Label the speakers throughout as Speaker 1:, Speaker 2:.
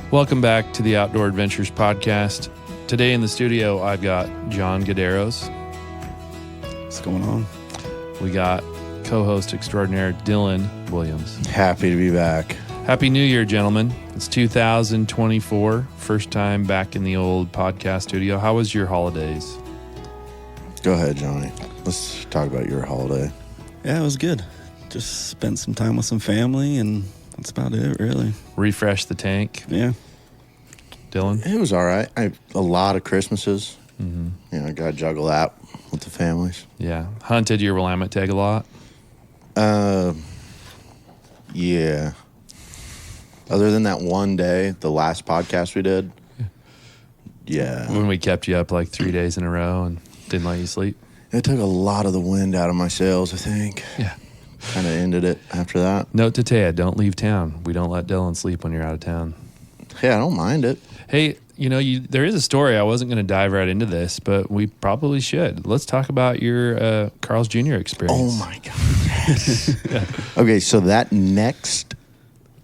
Speaker 1: Welcome back to the Outdoor Adventures Podcast. Today in the studio, I've got John Gaderos.
Speaker 2: What's going on?
Speaker 1: We got co-host extraordinaire Dylan Williams.
Speaker 3: Happy to be back.
Speaker 1: Happy New Year, gentlemen. It's 2024. First time back in the old podcast studio. How was your holidays?
Speaker 3: Go ahead, Johnny. Let's talk about your holiday.
Speaker 2: Yeah, it was good. Just spent some time with some family, and that's about it, really.
Speaker 1: Refresh the tank.
Speaker 2: Yeah.
Speaker 1: Dylan?
Speaker 3: It was all right. A lot of Christmases.
Speaker 1: Mm-hmm.
Speaker 3: You know, I got to juggle that with the families.
Speaker 1: Yeah. Hunted your Willamette tag a lot?
Speaker 3: Yeah. Other than that one day, the last podcast we did. Yeah.
Speaker 1: When we kept you up like 3 days in a row and didn't let you sleep?
Speaker 3: It took a lot of the wind out of my sails, I think.
Speaker 1: Yeah.
Speaker 3: Kind of ended it after that.
Speaker 1: Note to Taya, don't leave town. We don't let Dylan sleep when you're out of town.
Speaker 3: Yeah, I don't mind it.
Speaker 1: Hey, you know, there is a story. I wasn't going to dive right into this, but we probably should. Let's talk about your Carl's Jr. experience.
Speaker 3: Oh, my God. Yes. Yeah. Okay, so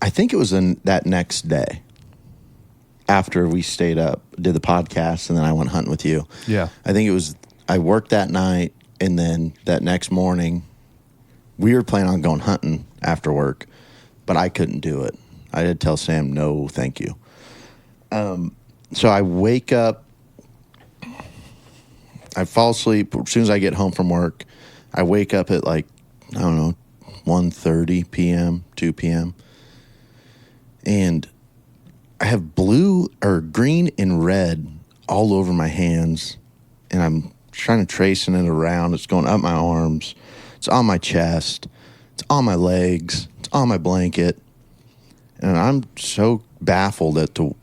Speaker 3: I think it was that next day after we stayed up, did the podcast, and then I went hunting with you.
Speaker 1: Yeah.
Speaker 3: I worked that night, and then that next morning, we were planning on going hunting after work, but I couldn't do it. I had to tell Sam, no, thank you. So I wake up, I fall asleep. As soon as I get home from work, I wake up at 1:30 p.m., 2 p.m., and I have green and red all over my hands, and I'm trying to tracing it around. It's going up my arms. It's on my chest. It's on my legs. It's on my blanket. And I'm so baffled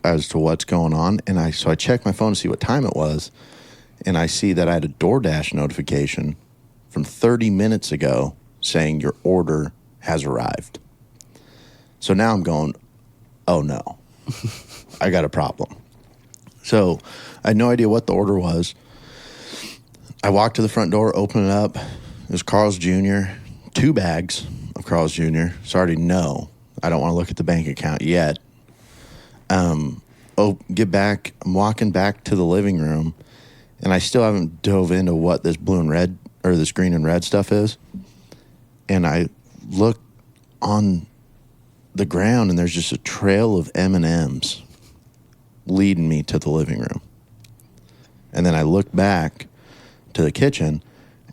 Speaker 3: as to what's going on. And so I checked my phone to see what time it was. And I see that I had a DoorDash notification from 30 minutes ago saying your order has arrived. So now I'm going, oh no, I got a problem. So I had no idea what the order was. I walked to the front door, opened it up. It was Carl's Jr., 2 bags of Carl's Jr. So I already know. I don't want to look at the bank account yet. Get back. I'm walking back to the living room, and I still haven't dove into what this blue and red, or this green and red stuff is. And I look on the ground, and there's just a trail of M&Ms leading me to the living room. And then I look back to the kitchen,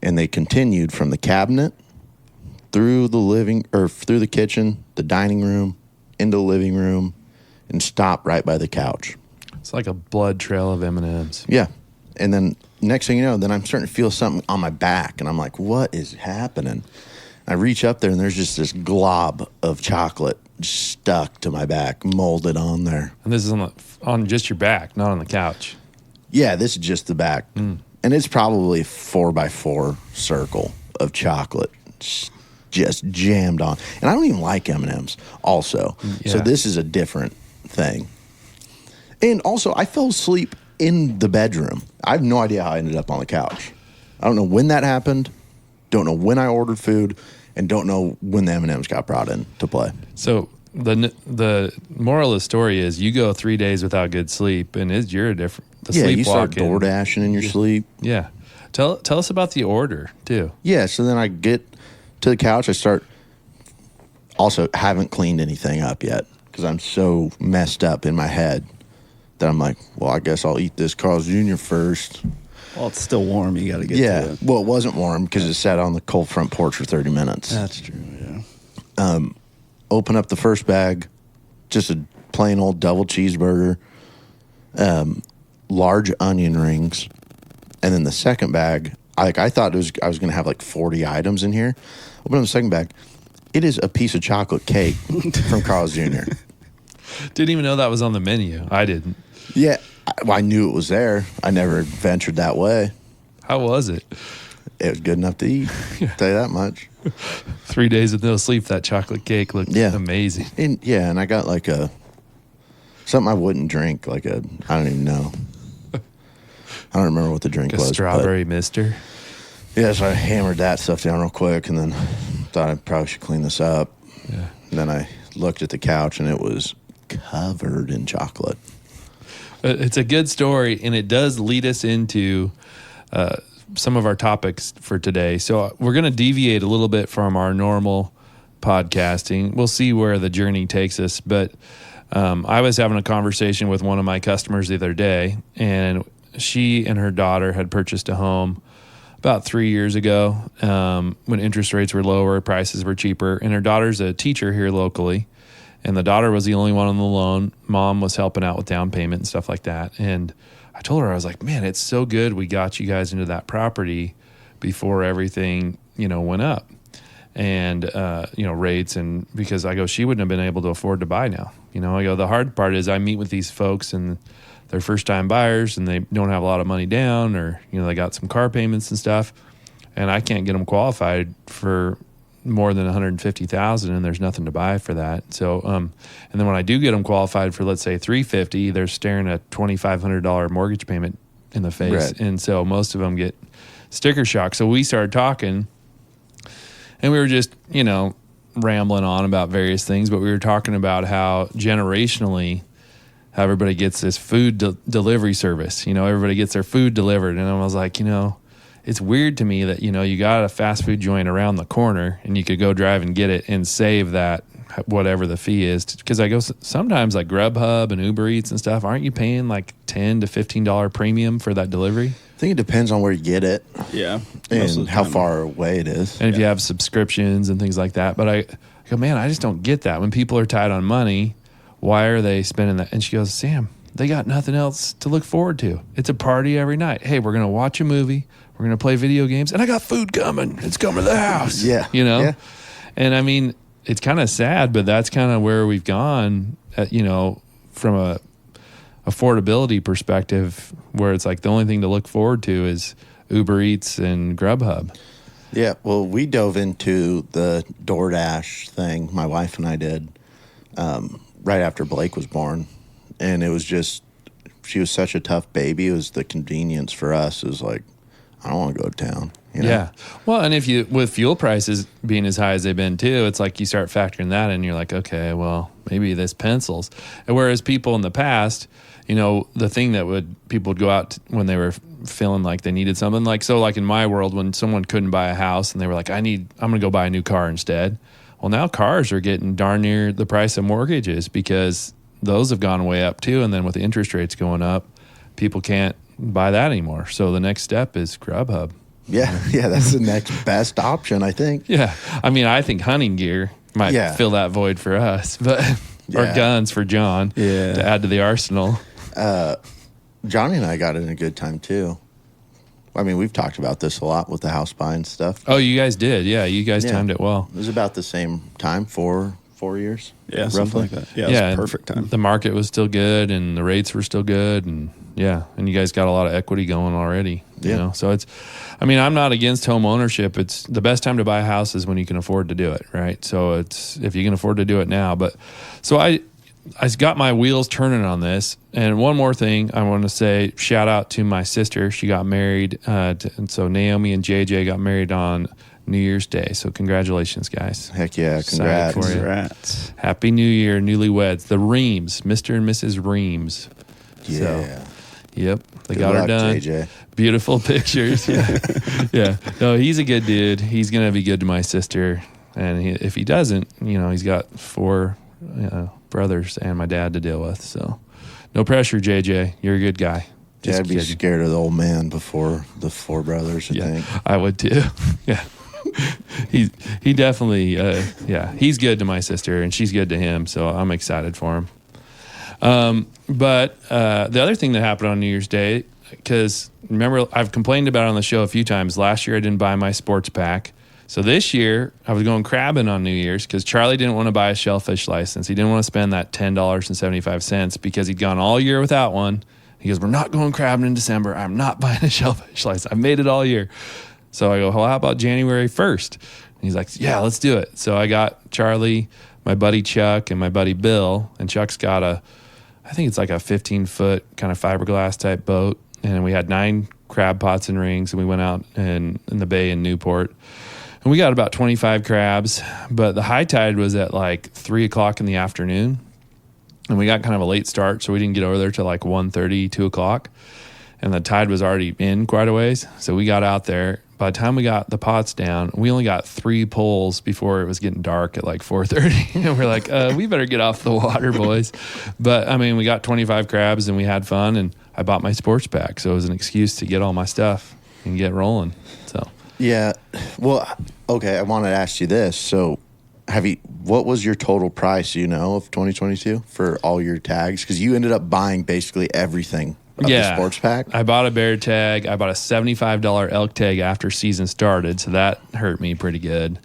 Speaker 3: and they continued from the cabinet through the kitchen, the dining room, into the living room, and stopped right by the couch.
Speaker 1: It's like a blood trail of M&Ms.
Speaker 3: Yeah. And then next thing you know, then I'm starting to feel something on my back, and I'm like, what is happening? I reach up there, and there's just this glob of chocolate stuck to my back, molded on there.
Speaker 1: And this is on just your back, not on the couch.
Speaker 3: Yeah, this is just the back. Mm. And it's probably a 4x4 circle of chocolate just jammed on. And I don't even like M&Ms also. Yeah. So this is a different thing. And also, I fell asleep in the bedroom. I have no idea how I ended up on the couch. I don't know when that happened. Don't know when I ordered food. And don't know when the M&Ms got brought in to play.
Speaker 1: So the moral of the story is you go 3 days without good sleep, and you're a different.
Speaker 3: You start DoorDashing in your sleep.
Speaker 1: Yeah. Tell us about the order, too.
Speaker 3: Yeah, so then I get to the couch. Also haven't cleaned anything up yet because I'm so messed up in my head that I'm like, well, I guess I'll eat this Carl's Jr. first.
Speaker 2: Well, it's still warm. You got to get to it.
Speaker 3: Well, it wasn't warm because it sat on the cold front porch for 30 minutes.
Speaker 2: That's true, yeah.
Speaker 3: Open up the first bag, just a plain old double cheeseburger, large onion rings, and then the second bag, I thought I was going to have like 40 items in here. Open up the second bag. It is a piece of chocolate cake from Carl's Jr.
Speaker 1: Didn't even know that was on the menu. I didn't.
Speaker 3: Yeah, I knew it was there. I never ventured that way.
Speaker 1: How was it?
Speaker 3: It was good enough to eat. I'll tell you that much.
Speaker 1: 3 days with no sleep, that chocolate cake looked amazing.
Speaker 3: And I got like something I wouldn't drink, I don't even know. I don't remember what the drink was.
Speaker 1: Strawberry mister?
Speaker 3: Yeah, so I hammered that stuff down real quick and then thought I probably should clean this up.
Speaker 1: Yeah.
Speaker 3: And then I looked at the couch and it was covered in chocolate.
Speaker 1: It's a good story, and it does lead us into some of our topics for today. So we're going to deviate a little bit from our normal podcasting. We'll see where the journey takes us. But I was having a conversation with one of my customers the other day, and she and her daughter had purchased a home about 3 years ago when interest rates were lower, prices were cheaper. And her daughter's a teacher here locally. And the daughter was the only one on the loan. Mom was helping out with down payment and stuff like that. And I told her, I was like, man, it's so good we got you guys into that property before everything, went up. And, rates. And because I go, she wouldn't have been able to afford to buy now. I go, the hard part is I meet with these folks and they're first-time buyers and they don't have a lot of money down, or, they got some car payments and stuff. And I can't get them qualified for more than $150,000, and there's nothing to buy for that. So, and then when I do get them qualified for, let's say $350,000, they're staring at $2,500 mortgage payment in the face.
Speaker 3: Right.
Speaker 1: And so most of them get sticker shock. So we started talking, and we were just, rambling on about various things, but we were talking about how generationally how everybody gets this food delivery service. Everybody gets their food delivered. And I was like, it's weird to me that, you got a fast food joint around the corner and you could go drive and get it and save that, whatever the fee is. Because I go, sometimes like Grubhub and Uber Eats and stuff, aren't you paying like $10 to $15 premium for that delivery?
Speaker 3: I think it depends on where you get it.
Speaker 2: Yeah.
Speaker 3: And how far away it is.
Speaker 1: And if you have subscriptions and things like that. But I go, man, I just don't get that. When people are tight on money, why are they spending that? And she goes, Sam, they got nothing else to look forward to. It's a party every night. Hey, we're going to watch a movie. We're going to play video games. And I got food coming. It's coming to the house.
Speaker 3: Yeah.
Speaker 1: Yeah. And I mean, it's kind of sad, but that's kind of where we've gone, from a affordability perspective, where it's like the only thing to look forward to is Uber Eats and Grubhub.
Speaker 3: Yeah. Well, we dove into the DoorDash thing, my wife and I did, right after Blake was born. And it was just, she was such a tough baby. It was the convenience for us. It was like, I don't want to go to town.
Speaker 1: Yeah. Well, and with fuel prices being as high as they've been too, it's like you start factoring that in. And you're like, okay, well, maybe this pencils. And whereas people in the past, the thing that people would go out when they were feeling like they needed something, like in my world, when someone couldn't buy a house and they were like, I'm going to go buy a new car instead. Well, now cars are getting darn near the price of mortgages because those have gone way up too. And then with the interest rates going up, people can't buy that anymore. So the next step is Grubhub.
Speaker 3: Yeah, that's the next best option, I think.
Speaker 1: Yeah. I mean, I think hunting gear might fill that void for us, but or guns for John to add to the arsenal.
Speaker 3: Johnny and I got in a good time too. I mean, we've talked about this a lot with the house buying stuff.
Speaker 1: Oh, you guys did. Yeah, you guys timed it well.
Speaker 3: It was about the same time, 4 years.
Speaker 2: Yeah,
Speaker 3: roughly.
Speaker 2: something like that. Yeah, it was perfect time.
Speaker 1: The market was still good and the rates were still good, and and you guys got a lot of equity going already. So it's, I mean, I'm not against home ownership. It's the best time to buy a house is when you can afford to do it, right? So it's, if you can afford to do it now. But so I got my wheels turning on this. And one more thing I want to say, shout out to my sister. She got married. And so Naomi and JJ got married on New Year's Day. So congratulations, guys.
Speaker 3: Heck yeah.
Speaker 1: Excited
Speaker 3: Congrats.
Speaker 1: for you.
Speaker 2: Congrats.
Speaker 1: Happy New Year, newlyweds. The Reams, Mr. and Mrs. Reams.
Speaker 3: Yeah.
Speaker 1: So, yep. They
Speaker 3: Good
Speaker 1: got her
Speaker 3: luck,
Speaker 1: done.
Speaker 3: JJ.
Speaker 1: Beautiful pictures. Yeah. No, he's a good dude. He's going to be good to my sister. And if he doesn't, he's got 4 brothers and my dad to deal with. So no pressure, JJ. You're a good guy.
Speaker 3: Yeah, I'd be scared of the old man before the 4 brothers, I think.
Speaker 1: I would too. Yeah. He definitely, he's good to my sister and she's good to him. So I'm excited for him. But the other thing that happened on New Year's Day, because remember, I've complained about it on the show a few times. Last year, I didn't buy my sports pack. So this year, I was going crabbing on New Year's because Charlie didn't want to buy a shellfish license. He didn't want to spend that $10.75 because he'd gone all year without one. He goes, we're not going crabbing in December. I'm not buying a shellfish license. I've made it all year. So I go, well, how about January 1st? And he's like, yeah, let's do it. So I got Charlie, my buddy Chuck, and my buddy Bill. And Chuck's got I think it's like a 15-foot kind of fiberglass type boat. And we had 9 crab pots and rings. And we went out in the bay in Newport. And we got about 25 crabs. But the high tide was at like 3 o'clock in the afternoon. And we got kind of a late start, so we didn't get over there till like 1:30, 2 o'clock. And the tide was already in quite a ways. So we got out there. By the time we got the pots down, we only got 3 pulls before it was getting dark at like 4:30. And we're like, we better get off the water, boys. But I mean, we got 25 crabs and we had fun, and I bought my sports pack. So it was an excuse to get all my stuff and get rolling. So,
Speaker 3: Yeah. Well, okay. I wanted to ask you this. So what was your total price, of 2022 for all your tags? Because you ended up buying basically everything. The sports pack?
Speaker 1: I bought a bear tag. I bought a $75 elk tag after season started, so that hurt me pretty good.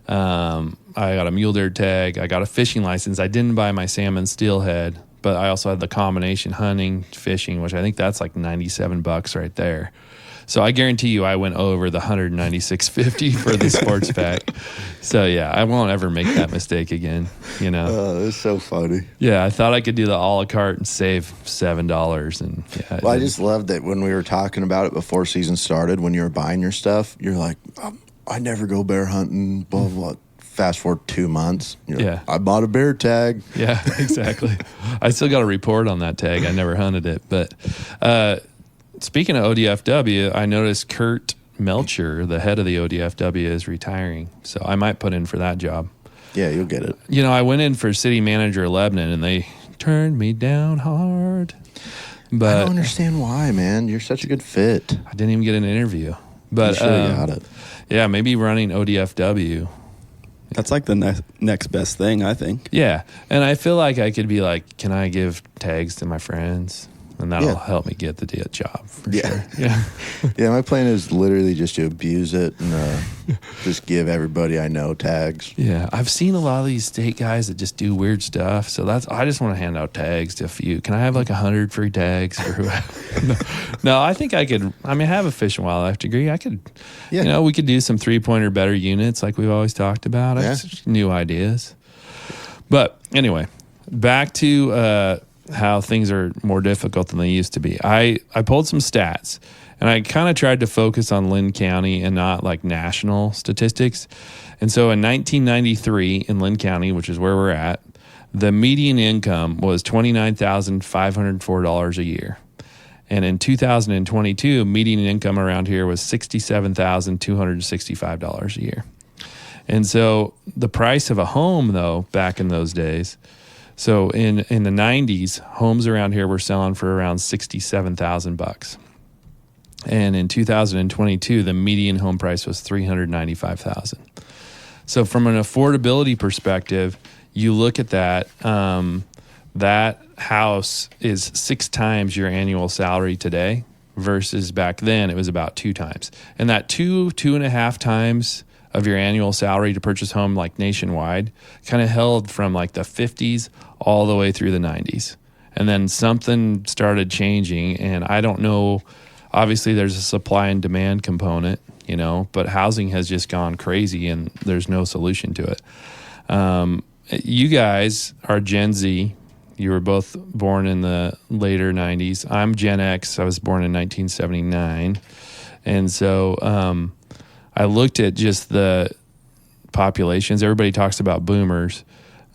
Speaker 1: I got a mule deer tag. I got a fishing license. I didn't buy my salmon steelhead, but I also had the combination hunting, fishing, which I think that's like $97 right there. So I guarantee you I went over the $196.50 for the sports pack. So yeah, I won't ever make that mistake again,
Speaker 3: Oh, that's so funny.
Speaker 1: Yeah, I thought I could do the a la carte and save $7, and yeah.
Speaker 3: Well, I just loved that when we were talking about it before season started, when you were buying your stuff, you're like, I never go bear hunting, blah, blah, blah. Fast forward 2 months.
Speaker 1: Yeah.
Speaker 3: I bought a bear tag.
Speaker 1: Yeah, exactly. I still got a report on that tag. I never hunted it. But speaking of ODFW, I noticed Kurt Melcher, the head of the ODFW, is retiring. So I might put in for that job.
Speaker 3: Yeah, you'll get it.
Speaker 1: I went in for city manager of Lebanon, and they turned me down hard. But
Speaker 3: I don't understand why, man. You're such a good fit.
Speaker 1: I didn't even get an interview. But
Speaker 3: you should have got it.
Speaker 1: Yeah, maybe running ODFW.
Speaker 2: That's like the next best thing, I think.
Speaker 1: Yeah, and I feel like I could be like, can I give tags to my friends? And that'll help me get the job for sure. Yeah.
Speaker 3: Yeah, my plan is literally just to abuse it and just give everybody I know tags.
Speaker 1: Yeah, I've seen a lot of these state guys that just do weird stuff. So I just want to hand out tags to a few. Can I have like 100 free tags for whoever? No, I think I could. I mean, I have a fish and wildlife degree. I could, we could do some 3-pointer better units like we've always talked about. New ideas. But anyway, back to how things are more difficult than they used to be. I pulled some stats, and I kind of tried to focus on Lynn County and not like national statistics. And so in 1993 in Lynn County, which is where we're at, the median income was $29,504 a year. And in 2022, median income around here was $67,265 a year. And so the price of a home, though, back in those days, so in the 90s, homes around here were selling for around $67,000. And in 2022, the median home price was $395,000. So from an affordability perspective, you look at that, that house is 6 times your annual salary today versus back then it was about 2 times. And that 2.5 times of your annual salary to purchase home like nationwide kind of held from like the 50s all the way through the 90s. And then something started changing, and I don't know, obviously there's a supply and demand component, but housing has just gone crazy and there's no solution to it. You guys are Gen Z. You were both born in the later 90s. I'm Gen X. I was born in 1979. And so I looked at just the populations. Everybody talks about boomers.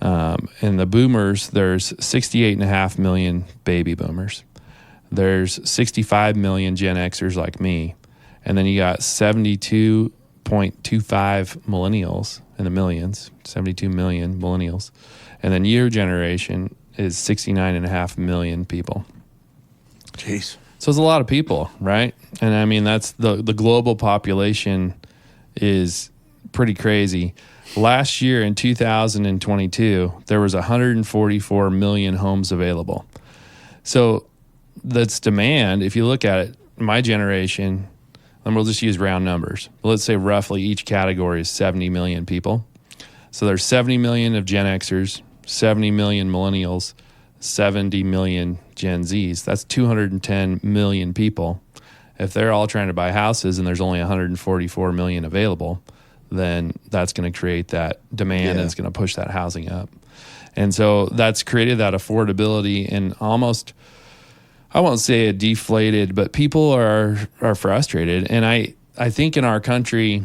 Speaker 1: And the boomers, there's 68.5 million baby boomers. There's 65 million Gen Xers like me. And then you got 72.25 millennials in the millions, 72 million millennials. And then your generation is 69.5 million people.
Speaker 3: Jeez.
Speaker 1: So it's a lot of people, right? And I mean, that's the global population is pretty crazy. Last year in 2022, there was 144 million homes available. So that's demand. If you look at it, my generation, and we'll just use round numbers. Let's say roughly each category is 70 million people. So there's 70 million of Gen Xers, 70 million millennials, 70 million Gen Zs. That's 210 million people. If they're all trying to buy houses and there's only 144 million available, then that's going to create that demand and it's going to push that housing up. And so that's created that affordability and almost, I won't say it deflated, but people are frustrated. And I think in our country,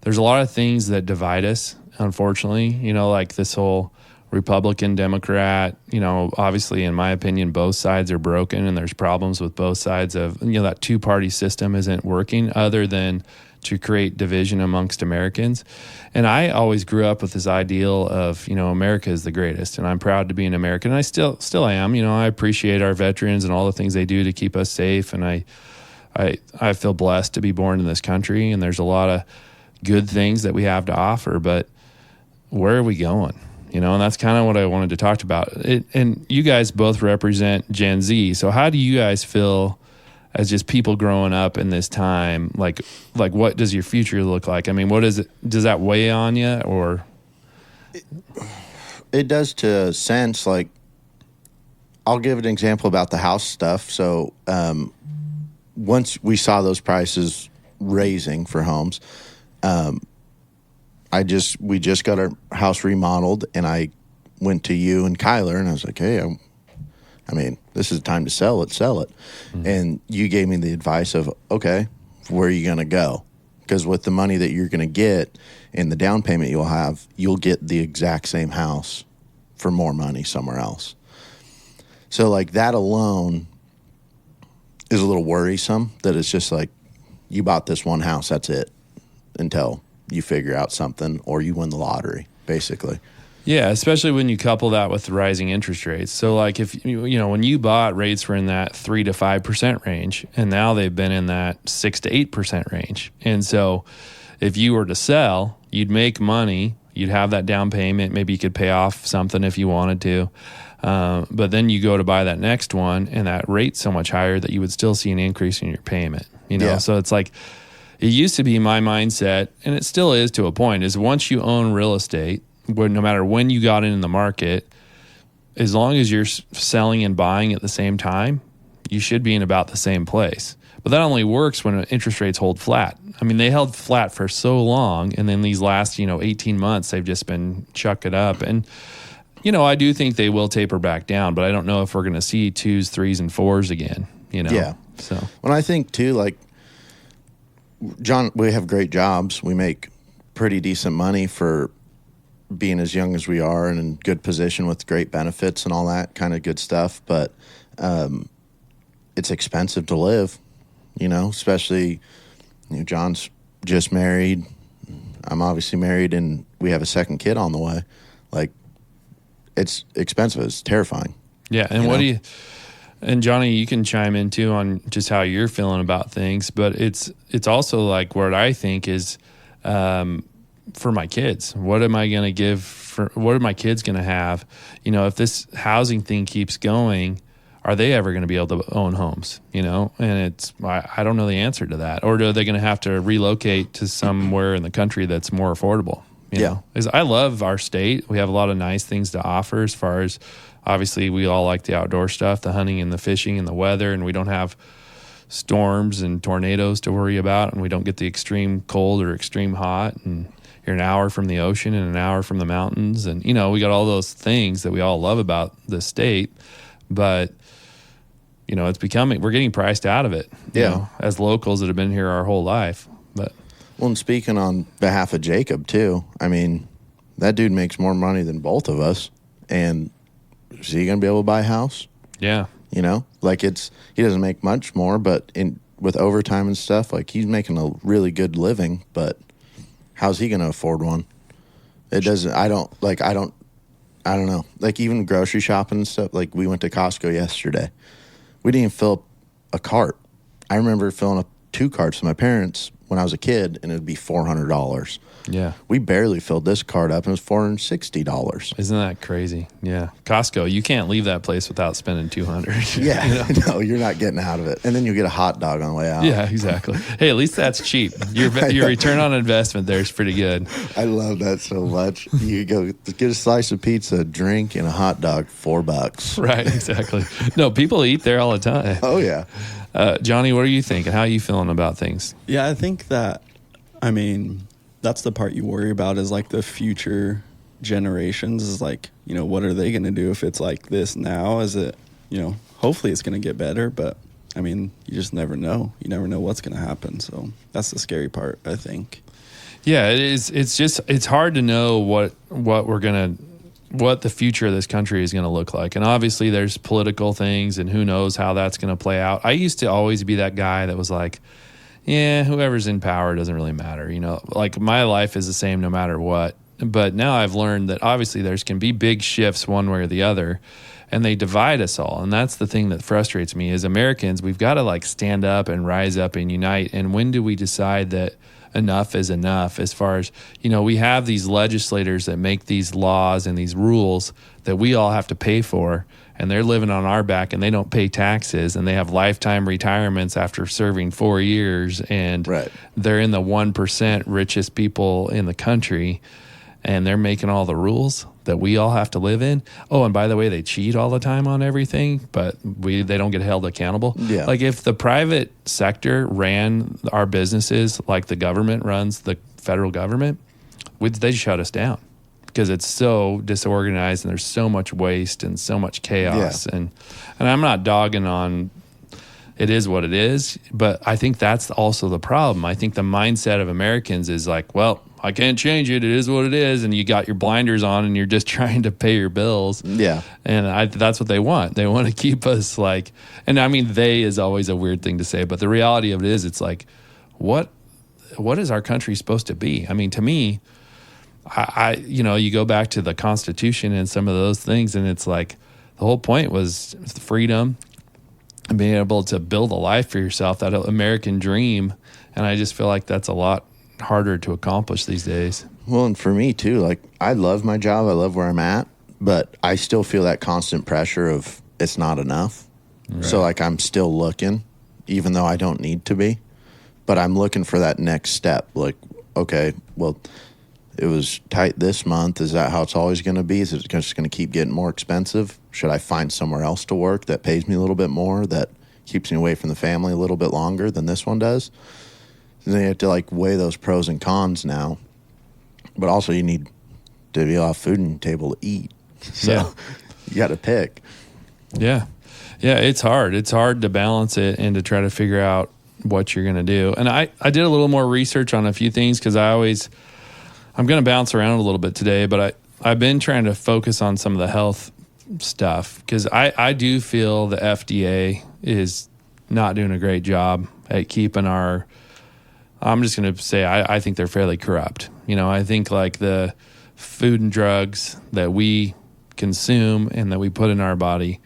Speaker 1: there's a lot of things that divide us, unfortunately, like this whole Republican, Democrat. Obviously, in my opinion, both sides are broken, and there's problems with both sides of, that two-party system isn't working other than to create division amongst Americans. And I always grew up with this ideal of, America is the greatest, and I'm proud to be an American. And I still am. I appreciate our veterans and all the things they do to keep us safe. And I feel blessed to be born in this country, and there's a lot of good things that we have to offer, but where are we going? And that's kind of what I wanted to talk about. And you guys both represent Gen Z. So how do you guys feel as just people growing up in this time? Like what does your future look like? I mean, does that weigh on you, or?
Speaker 3: It does, to a sense. Like, I'll give an example about the house stuff. So once we saw those prices raising for homes, we just got our house remodeled, and I went to you and Kyler, and I was like, hey, I mean, this is the time to sell it. Mm-hmm. And you gave me the advice of, okay, where are you going to go? Because with the money that you're going to get and the down payment you'll have, you'll get the exact same house for more money somewhere else. So like that alone is a little worrisome, that it's just like, you bought this one house, that's it, until you figure out something or you win the lottery, basically.
Speaker 1: Yeah, especially when you couple that with the rising interest rates. So like if, when you bought, rates were in that 3 to 5% range, and now they've been in that 6 to 8% range. And so if you were to sell, you'd make money, you'd have that down payment, maybe you could pay off something if you wanted to. But then you go to buy that next one, and that rate's so much higher that you would still see an increase in your payment.
Speaker 3: Yeah.
Speaker 1: So it's like, it used to be my mindset, and it still is to a point, is once you own real estate, where no matter when you got in the market, as long as you're selling and buying at the same time, you should be in about the same place. But that only works when interest rates hold flat. I mean, they held flat for so long, and then these last, 18 months, they've just been chuck it up. And, I do think they will taper back down, but I don't know if we're going to see 2s, 3s, and 4s again,
Speaker 3: Yeah.
Speaker 1: So
Speaker 3: when I think too, like, John, we have great jobs. We make pretty decent money for being as young as we are and in good position with great benefits and all that kind of good stuff. But it's expensive to live, especially, John's just married. I'm obviously married, and we have a second kid on the way. Like, it's expensive. It's terrifying.
Speaker 1: Yeah. And what do you, and Johnny, you can chime in too on just how you're feeling about things, but it's also like what I think is, for my kids, what am I going to give what are my kids going to have? If this housing thing keeps going, are they ever going to be able to own homes? And I don't know the answer to that. Or are they going to have to relocate to somewhere in the country that's more affordable? Because I love our state. We have a lot of nice things to offer, as far as, obviously, we all like the outdoor stuff, the hunting and the fishing and the weather, and we don't have storms and tornadoes to worry about, and we don't get the extreme cold or extreme hot, and you're an hour from the ocean and an hour from the mountains, and we got all those things that we all love about the state, but it's we're getting priced out of it, as locals that have been here our whole life. But
Speaker 3: well, and speaking on behalf of Jacob too, I mean, that dude makes more money than both of us, and is he going to be able to buy a house?
Speaker 1: Yeah.
Speaker 3: Like, he doesn't make much more, but with overtime and stuff, like, he's making a really good living, but how's he going to afford one? It doesn't, I don't know. Like, even grocery shopping and stuff, like, we went to Costco yesterday. We didn't even fill up a cart. I remember filling up 2 carts with my parents when I was a kid, and it would be $400.
Speaker 1: Yeah.
Speaker 3: We barely filled this cart up, and it was $460.
Speaker 1: Isn't that crazy? Yeah. Costco, you can't leave that place without spending $200.
Speaker 3: Yeah. No, you're not getting out of it. And then you get a hot dog on the way out.
Speaker 1: Yeah, exactly. Hey, at least that's cheap. Your return on investment there is pretty good.
Speaker 3: I love that so much. You go get a slice of pizza, drink, and a hot dog, $4.
Speaker 1: Right, exactly. No, people eat there all the time.
Speaker 3: Oh, yeah.
Speaker 1: Johnny, what are you thinking? How are you feeling about things?
Speaker 2: Yeah, I think that, that's the part you worry about, is like the future generations, is like, what are they going to do if it's like this now? Is it, hopefully it's going to get better, but you just never know. You never know what's going to happen. So that's the scary part, I think.
Speaker 1: Yeah, it is. It's hard to know what we're going to what the future of this country is going to look like. And obviously there's political things and who knows how that's going to play out. I used to always be that guy that was like, yeah, whoever's in power doesn't really matter. You know, like my life is the same no matter what. But now I've learned that obviously there's can be big shifts one way or the other, and they divide us all. And that's the thing that frustrates me is Americans, we've got to like stand up and rise up and unite. And when do we decide that enough is enough? As far as, you know, we have these legislators that make these laws and these rules that we all have to pay for, and they're living on our back and they don't pay taxes, and they have lifetime retirements after serving 4 years, and
Speaker 3: Right.
Speaker 1: they're in the 1% richest people in the country, and they're making all the rules that we all have to live in. Oh, and by the way, they cheat all the time on everything, but they don't get held accountable.
Speaker 3: Yeah.
Speaker 1: Like if the private sector ran our businesses like the government runs the federal government, they'd shut us down because it's so disorganized and there's so much waste and so much chaos.
Speaker 3: Yeah.
Speaker 1: And I'm not dogging on, it is what it is, but I think that's also the problem. I think the mindset of Americans is like, well, I can't change it. It is what it is. And you got your blinders on and you're just trying to pay your bills.
Speaker 3: Yeah.
Speaker 1: And that's what they want. They want to keep us like, and I mean, they is always a weird thing to say, but the reality of it is it's like, what is our country supposed to be? I mean, to me, I you know, you go back to the Constitution and some of those things, and it's like the whole point was freedom and being able to build a life for yourself, that American dream. And I just feel like that's a lot harder to accomplish these days.
Speaker 3: Well, and for me too, like I love my job. I love where I'm at, but I still feel that constant pressure of it's not enough. Right. So like I'm still looking, even though I don't need to be, but I'm looking for that next step. Like, okay, well, it was tight this month. Is that how it's always going to be? Is it just going to keep getting more expensive? Should I find somewhere else to work that pays me a little bit more, that keeps me away from the family a little bit longer than this one does? And then you have to like weigh those pros and cons now. But also you need to be off food and table to eat. So
Speaker 1: Yeah.
Speaker 3: You got to pick.
Speaker 1: Yeah. Yeah, it's hard. It's hard to balance it and to try to figure out what you're going to do. And I did a little more research on a few things because I'm going to bounce around a little bit today, but I've been trying to focus on some of the health stuff because I do feel the FDA is not doing a great job at keeping I'm just going to say I think they're fairly corrupt. You know, I think like the food and drugs that we consume and that we put in our body,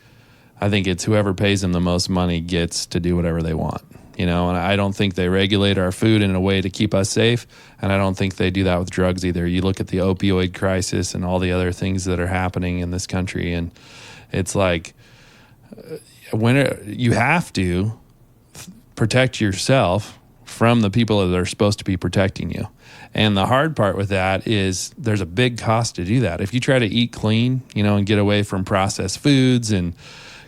Speaker 1: I think it's whoever pays them the most money gets to do whatever they want. You know, and I don't think they regulate our food in a way to keep us safe, and I don't think they do that with drugs either. You look at the opioid crisis and all the other things that are happening in this country, and it's like you have to protect yourself from the people that are supposed to be protecting you. And the hard part with that is there's a big cost to do that. If you try to eat clean, you know, and get away from processed foods and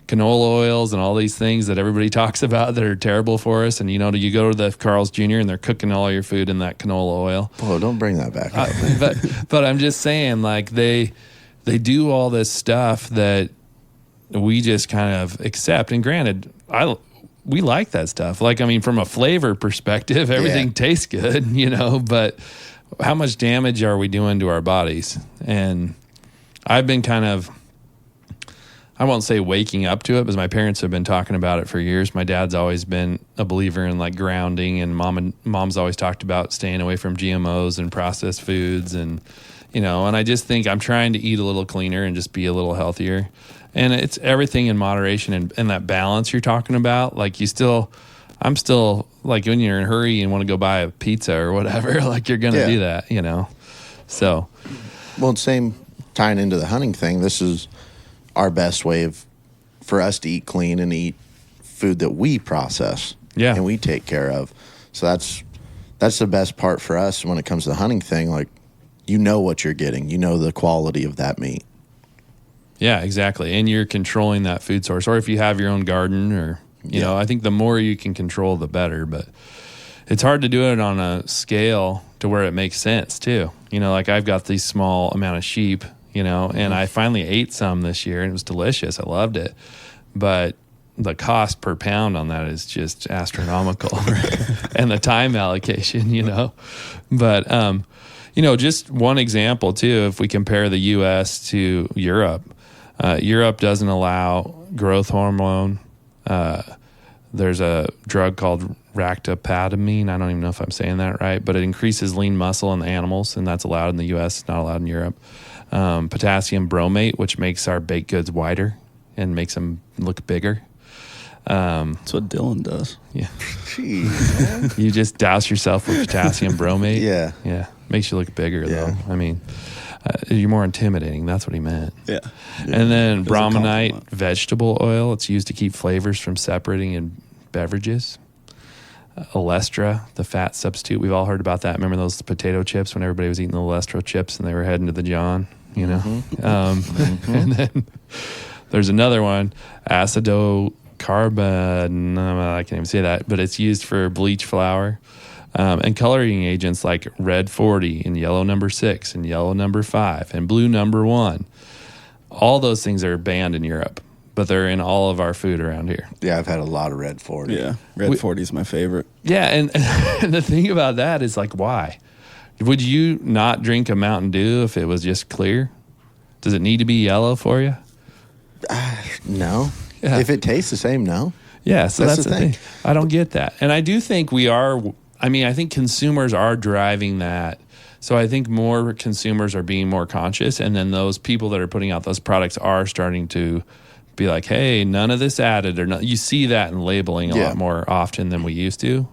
Speaker 1: canola oils and all these things that everybody talks about that are terrible for us. And, you know, you go to the Carl's Jr. and they're cooking all your food in that canola oil.
Speaker 3: Oh, don't bring that back up.
Speaker 1: But I'm just saying, like, they do all this stuff that we just kind of accept. And granted, we like that stuff. Like, I mean, from a flavor perspective, everything tastes good, you know, but how much damage are we doing to our bodies? And I've been kind of, I won't say waking up to it, because my parents have been talking about it for years. My dad's always been a believer in like grounding, and mom's always talked about staying away from GMOs and processed foods, and you know. And I just think I'm trying to eat a little cleaner and just be a little healthier. And it's everything in moderation and that balance you're talking about. Like I'm still like when you're in a hurry and want to go buy a pizza or whatever, like you're gonna do that, you know. So,
Speaker 3: well, same tying into the hunting thing. This is our best way for us to eat clean and eat food that we process and we take care of. So that's the best part for us when it comes to the hunting thing. Like, you know what you're getting, you know the quality of that meat.
Speaker 1: Yeah, exactly. And you're controlling that food source. Or if you have your own garden, or you know, I think the more you can control, the better. But it's hard to do it on a scale to where it makes sense too. You know, like I've got these small amount of sheep, you know, and I finally ate some this year and it was delicious. I loved it. But the cost per pound on that is just astronomical. And the time allocation, you know. But Just one example too, if we compare the U.S. to Europe, Europe doesn't allow growth hormone. There's a drug called ractopamine. I don't even know if I'm saying that right, but it increases lean muscle in the animals, and that's allowed in the U.S., not allowed in Europe. Potassium bromate, which makes our baked goods whiter and makes them look bigger.
Speaker 2: That's what Dylan does.
Speaker 1: Yeah.
Speaker 3: Jeez.
Speaker 1: You just douse yourself with potassium bromate.
Speaker 3: Yeah.
Speaker 1: Yeah. Makes you look bigger,
Speaker 3: Yeah.
Speaker 1: though. I mean, you're more intimidating. That's what he meant.
Speaker 2: Yeah.
Speaker 1: And then
Speaker 2: As a
Speaker 1: bromonite
Speaker 2: compliment.
Speaker 1: vegetable oil. It's used to keep flavors from separating in beverages. Olestra, the fat substitute. We've all heard about that. Remember those potato chips when everybody was eating the Olestra chips and they were heading to the John, And then there's another one, acidocarbon. I can't even say that, but it's used for bleach flour. And coloring agents like red 40 and yellow number 6 and yellow number 5 and blue number 1. All those things are banned in Europe, but they're in all of our food around here.
Speaker 3: Yeah, I've had a lot of Red 40.
Speaker 2: Yeah. Red 40 is my favorite.
Speaker 1: Yeah, and the thing about that is like, why? Would you not drink a Mountain Dew if it was just clear? Does it need to be yellow for you?
Speaker 3: No.
Speaker 1: Yeah.
Speaker 3: If it tastes the same, no.
Speaker 1: Yeah, so
Speaker 3: That's
Speaker 1: that's
Speaker 3: the
Speaker 1: the
Speaker 3: thing.
Speaker 1: thing. I don't get that. And I do think I think consumers are driving that. So I think more consumers are being more conscious, and then those people that are putting out those products are starting to be like, hey, none of this added or not. You see that in labeling a lot more often than we used to.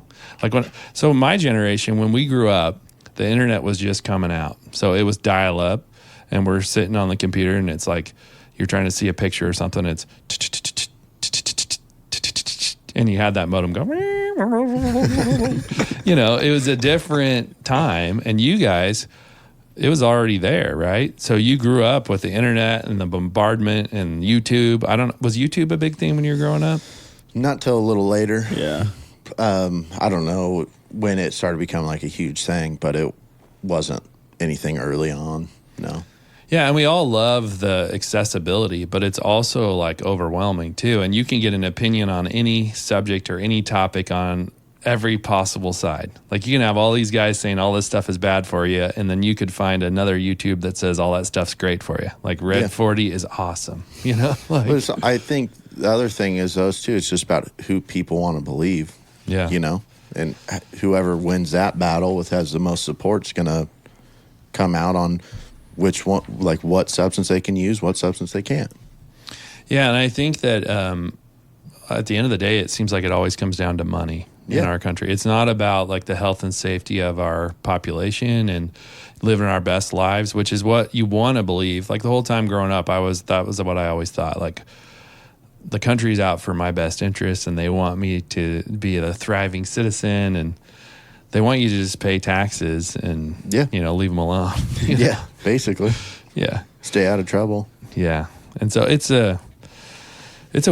Speaker 1: So my generation, when we grew up, the internet was just coming out. So it was dial up, and we're sitting on the computer, and it's like you're trying to see a picture or something. It's and you had that modem go. It was a different time, and you guys, it was already there, right? So you grew up with the internet and the bombardment and YouTube. Was YouTube a big thing when you were growing up?
Speaker 3: Not till a little later.
Speaker 2: Yeah.
Speaker 3: I don't know when it started becoming like a huge thing, but it wasn't anything early on. No.
Speaker 1: Yeah, and we all love the accessibility, but it's also like overwhelming too. And you can get an opinion on any subject or any topic on every possible side. Like you can have all these guys saying all this stuff is bad for you, and then you could find another YouTube that says all that stuff's great for you. Like Red 40 is awesome,
Speaker 3: But I think the other thing is those two, it's just about who people want to believe.
Speaker 1: Yeah.
Speaker 3: And whoever wins that battle has the most support is going to come out on which one, like what substance they can use, what substance they can't.
Speaker 1: Yeah, and I think that at the end of the day, it seems like it always comes down to money in our country. It's not about like the health and safety of our population and living our best lives, which is what you want to believe. Like the whole time growing up, that was what I always thought. Like the country's out for my best interests, and they want me to be a thriving citizen, and they want you to just pay taxes and leave them alone.
Speaker 3: Yeah, basically.
Speaker 1: Yeah.
Speaker 3: Stay out of trouble.
Speaker 1: Yeah. And so it's a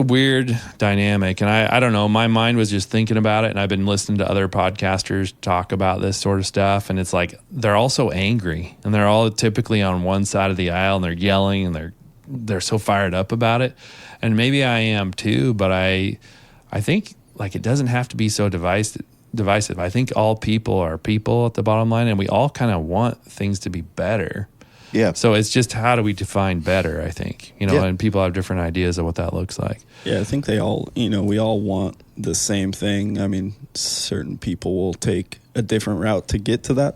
Speaker 1: weird dynamic. And I don't know, my mind was just thinking about it, and I've been listening to other podcasters talk about this sort of stuff. And it's like, they're all so angry, and they're all typically on one side of the aisle, and they're yelling, and they're so fired up about it. And maybe I am too, but I think like it doesn't have to be so divisive. I think all people are people at the bottom line, and we all kind of want things to be better.
Speaker 3: Yeah.
Speaker 1: So it's just, how do we define better, I think, and people have different ideas of what that looks like.
Speaker 2: Yeah, I think they all, we all want the same thing. I mean, certain people will take a different route to get to that,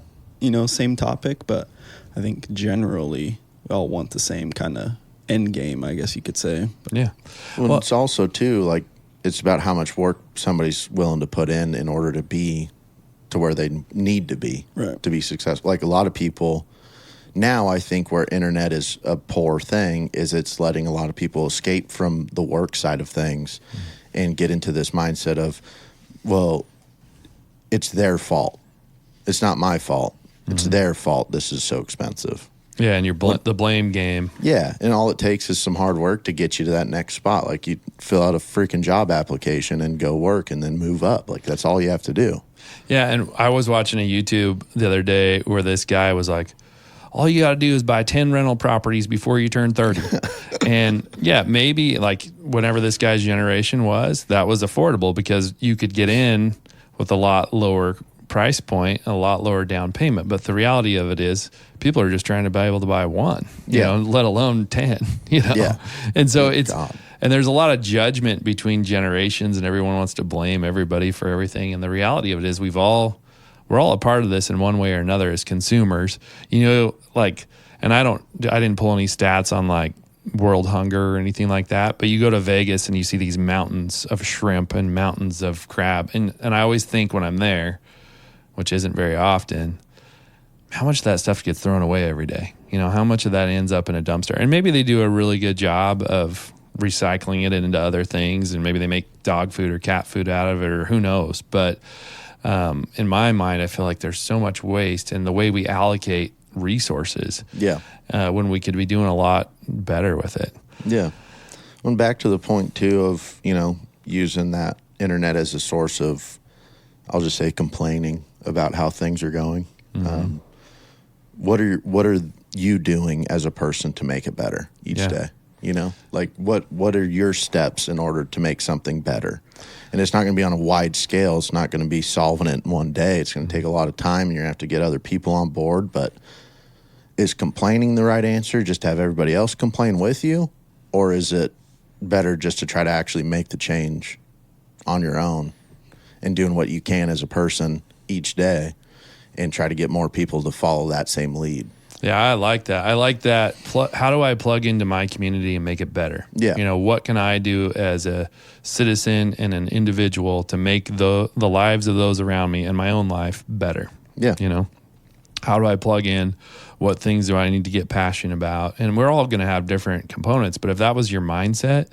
Speaker 2: same topic, but I think generally we all want the same kind of end game, I guess you could say. But
Speaker 1: Yeah.
Speaker 3: Well, it's also too, like, it's about how much work somebody's willing to put in order to be to where they need to be to be successful. Like a lot of people now, I think where internet is a poor thing is it's letting a lot of people escape from the work side of things and get into this mindset of, well, it's their fault. It's not my fault. It's their fault. This is so expensive.
Speaker 1: Yeah, and the blame game.
Speaker 3: Yeah, and all it takes is some hard work to get you to that next spot. Like you fill out a freaking job application and go work and then move up. Like that's all you have to do.
Speaker 1: Yeah, and I was watching a YouTube the other day where this guy was like, all you got to do is buy 10 rental properties before you turn 30. And yeah, maybe like whenever this guy's generation was, that was affordable because you could get in with a lot lower price point, a lot lower down payment. But the reality of it is people are just trying to be able to buy one, you know, let alone 10, you know?
Speaker 3: Yeah.
Speaker 1: And so
Speaker 3: God.
Speaker 1: and there's a lot of judgment between generations, and everyone wants to blame everybody for everything. And the reality of it is we're all a part of this in one way or another as consumers, you know, like, and I didn't pull any stats on like world hunger or anything like that, but you go to Vegas and you see these mountains of shrimp and mountains of crab. And I always think when I'm there, which isn't very often, how much of that stuff gets thrown away every day? You know, how much of that ends up in a dumpster? And maybe they do a really good job of recycling it into other things, and maybe they make dog food or cat food out of it, or who knows. But in my mind, I feel like there's so much waste in the way we allocate resources.
Speaker 3: Yeah.
Speaker 1: When we could be doing a lot better with it.
Speaker 3: Yeah. Well, back to the point too of, you know, using that internet as a source of, I'll just say, complaining about how things are going.
Speaker 1: Mm-hmm.
Speaker 3: What are you doing as a person to make it better each day? You know, like what are your steps in order to make something better? And it's not going to be on a wide scale. It's not going to be solving it in one day. It's going to take a lot of time, and you're going to have to get other people on board. But is complaining the right answer, just to have everybody else complain with you? Or is it better just to try to actually make the change on your own and doing what you can as a person each day and try to get more people to follow that same lead?
Speaker 1: Yeah, I like that. I like that. How do I plug into my community and make it better?
Speaker 3: Yeah.
Speaker 1: You know, what can I do as a citizen and an individual to make the lives of those around me and my own life better?
Speaker 3: Yeah.
Speaker 1: You know, how do I plug in? What things do I need to get passionate about? And we're all going to have different components, but if that was your mindset,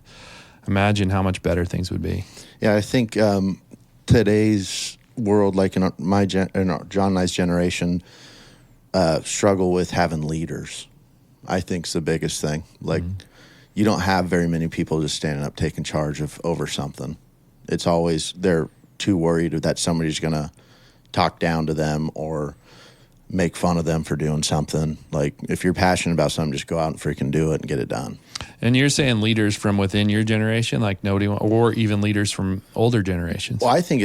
Speaker 1: imagine how much better things would be.
Speaker 3: Yeah, I think today's world, like in John and I's generation, struggle with having leaders. I think is the biggest thing. Like, you don't have very many people just standing up taking charge over something. It's always they're too worried that somebody's going to talk down to them or make fun of them for doing something. Like, if you're passionate about something, just go out and freaking do it and get it done.
Speaker 1: And you're saying leaders from within your generation, like nobody, or even leaders from older generations?
Speaker 3: Well, I think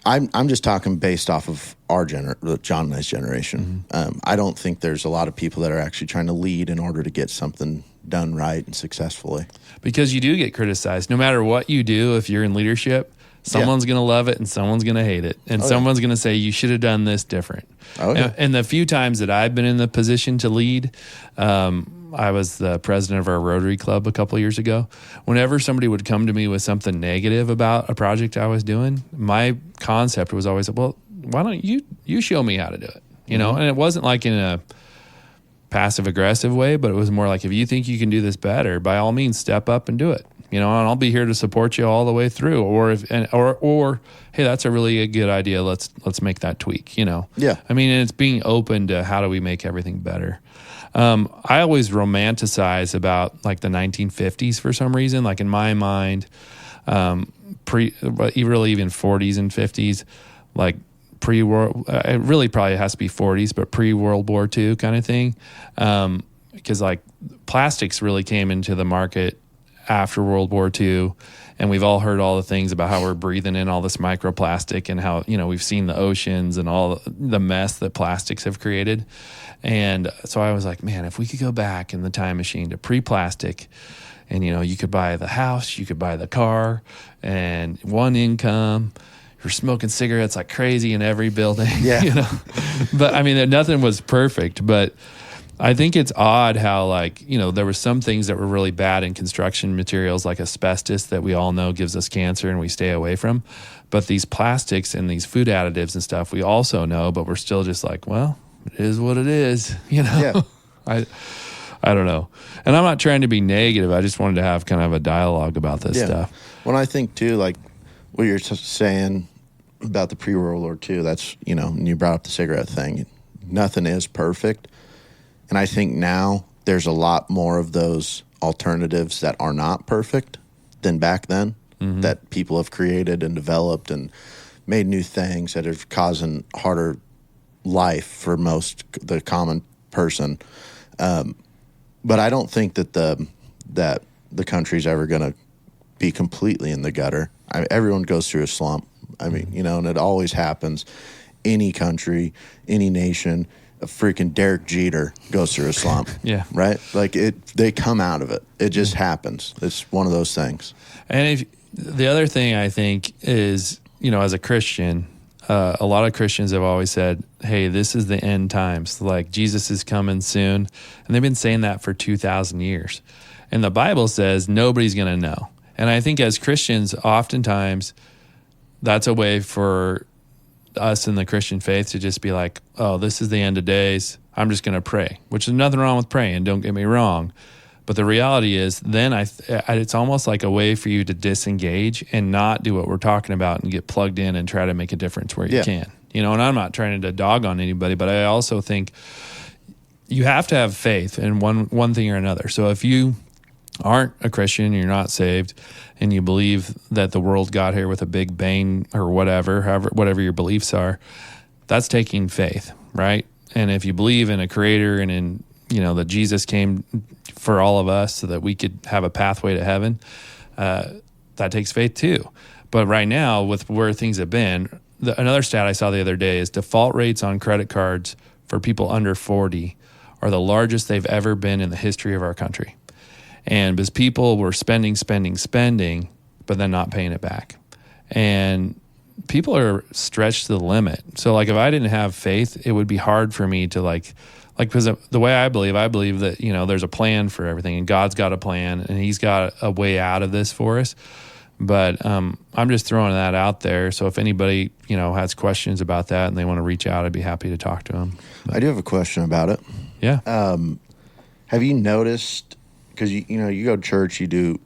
Speaker 3: I'm just talking based off of our John and I's generation. I don't think there's a lot of people that are actually trying to lead in order to get something done right and successfully.
Speaker 1: Because you do get criticized. No matter what you do, if you're in leadership, someone's going to love it and someone's going to hate it. And someone's going to say, you should have done this different. And the few times that I've been in the position to lead, I was the president of our Rotary Club a couple of years ago. Whenever somebody would come to me with something negative about a project I was doing, my concept was always, well, why don't you show me how to do it? You know, and it wasn't like in a passive aggressive way, but it was more like, if you think you can do this better, by all means, step up and do it. You know, and I'll be here to support you all the way through. Or hey, that's a really good idea. Let's make that tweak. You know.
Speaker 3: Yeah.
Speaker 1: I mean, it's being open to how do we make everything better. I always romanticize about like the 1950s for some reason. Like in my mind, really even 40s and 50s, like pre-world. It really probably has to be 40s, but pre-World War II kind of thing. Because like plastics really came into the market after World War II, and we've all heard all the things about how we're breathing in all this microplastic and how, you know, we've seen the oceans and all the mess that plastics have created. And so I was like, man, if we could go back in the time machine to pre-plastic, and, you know, you could buy the house, you could buy the car, and one income, you're smoking cigarettes like crazy in every building.
Speaker 3: Yeah.
Speaker 1: You know, but I mean, nothing was perfect, but I think it's odd how, like, you know, there were some things that were really bad in construction materials, like asbestos, that we all know gives us cancer and we stay away from. But these plastics and these food additives and stuff, we also know, but we're still just like, well, it is what it is, you know?
Speaker 3: Yeah.
Speaker 1: I don't know. And I'm not trying to be negative. I just wanted to have kind of a dialogue about this stuff.
Speaker 3: Well, I think, too, like what you're saying about the pre-World War II, that's, you know, and you brought up the cigarette thing. Nothing is perfect. And I think now there's a lot more of those alternatives that are not perfect than back then, that people have created and developed and made new things that are causing harder life for the common person. But I don't think that the country's ever going to be completely in the gutter. Everyone goes through a slump. I mean, you know, and it always happens. any country, any nation, a freaking Derek Jeter goes through a slump.
Speaker 1: Yeah.
Speaker 3: Right? Like they come out of it. It just happens. It's one of those things.
Speaker 1: And the other thing I think is, as a Christian, a lot of Christians have always said, hey, this is the end times. Like Jesus is coming soon. And they've been saying that for 2,000 years. And the Bible says nobody's going to know. And I think as Christians, oftentimes that's a way for us in the Christian faith to just be like, oh, this is the end of days. I'm just going to pray, which is nothing wrong with praying. Don't get me wrong. But the reality is then it's almost like a way for you to disengage and not do what we're talking about and get plugged in and try to make a difference where you can. And I'm not trying to dog on anybody, but I also think you have to have faith in one thing or another. So if you aren't a Christian, you're not saved, and you believe that the world got here with a big bang or whatever your beliefs are, that's taking faith, right? And if you believe in a creator and in, that Jesus came for all of us so that we could have a pathway to heaven, that takes faith too. But right now, with where things have been, another stat I saw the other day is default rates on credit cards for people under 40 are the largest they've ever been in the history of our country. And because people were spending, but then not paying it back. And people are stretched to the limit. So like if I didn't have faith, it would be hard for me to because the way I believe that, there's a plan for everything and God's got a plan and he's got a way out of this for us. But I'm just throwing that out there. So if anybody, has questions about that and they want to reach out, I'd be happy to talk to them. But,
Speaker 3: I do have a question about it.
Speaker 1: Yeah.
Speaker 3: Have you noticed, because you go to church, you do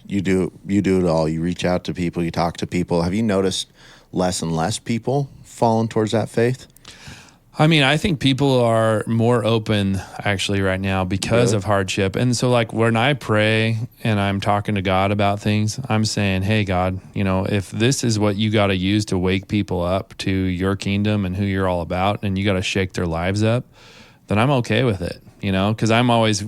Speaker 3: it all. You reach out to people, you talk to people. Have you noticed less and less people falling towards that faith?
Speaker 1: I mean, I think people are more open actually right now because of hardship. And so like when I pray and I'm talking to God about things, I'm saying, hey, God, if this is what you got to use to wake people up to your kingdom and who you're all about, and you got to shake their lives up, then I'm okay with it. Because I always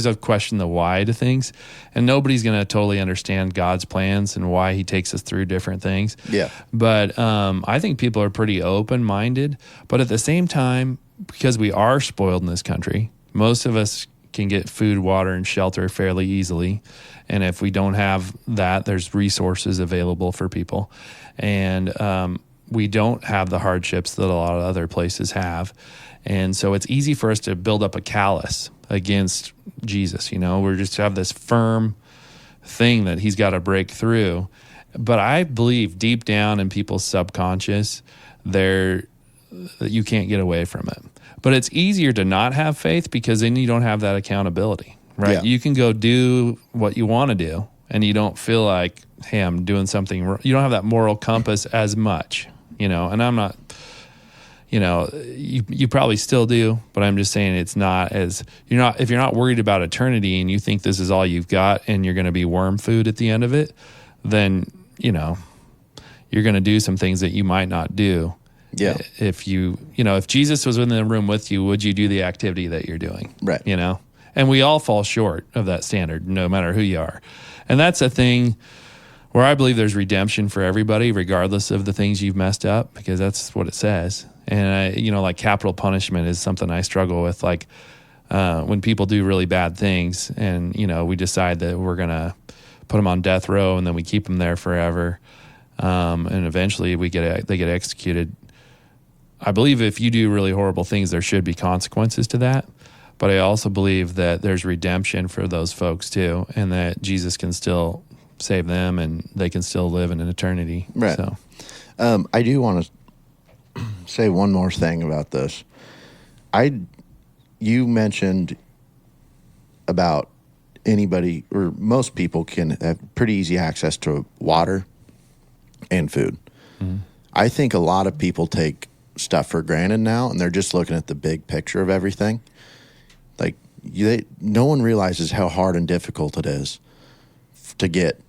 Speaker 1: have questioned the why to things, and nobody's going to totally understand God's plans and why he takes us through different things.
Speaker 3: Yeah.
Speaker 1: But I think people are pretty open-minded, but at the same time, because we are spoiled in this country, most of us can get food, water, and shelter fairly easily. And if we don't have that, there's resources available for people. And we don't have the hardships that a lot of other places have. And so it's easy for us to build up a callous against Jesus. We just have this firm thing that he's got to break through. But I believe deep down in people's subconscious, that you can't get away from it. But it's easier to not have faith because then you don't have that accountability, right? Yeah. You can go do what you want to do and you don't feel like, hey, I'm doing something wrong. You don't have that moral compass as much, and I'm not... you probably still do, but I'm just saying it's not as if you're not worried about eternity and you think this is all you've got and you're going to be worm food at the end of it, then, you're going to do some things that you might not do.
Speaker 3: Yeah.
Speaker 1: If if Jesus was in the room with you, would you do the activity that you're doing?
Speaker 3: Right.
Speaker 1: And we all fall short of that standard, no matter who you are. And that's a thing where I believe there's redemption for everybody, regardless of the things you've messed up, because that's what it says. And like capital punishment is something I struggle with. Like when people do really bad things, and we decide that we're gonna put them on death row, and then we keep them there forever, and eventually they get executed. I believe if you do really horrible things, there should be consequences to that. But I also believe that there's redemption for those folks too, and that Jesus can still save them, and they can still live in an eternity.
Speaker 3: Right.
Speaker 1: So,
Speaker 3: I do want to say one more thing about this. You mentioned about anybody or most people can have pretty easy access to water and food. Mm-hmm. I think a lot of people take stuff for granted now, and they're just looking at the big picture of everything. Like no one realizes how hard and difficult it is to get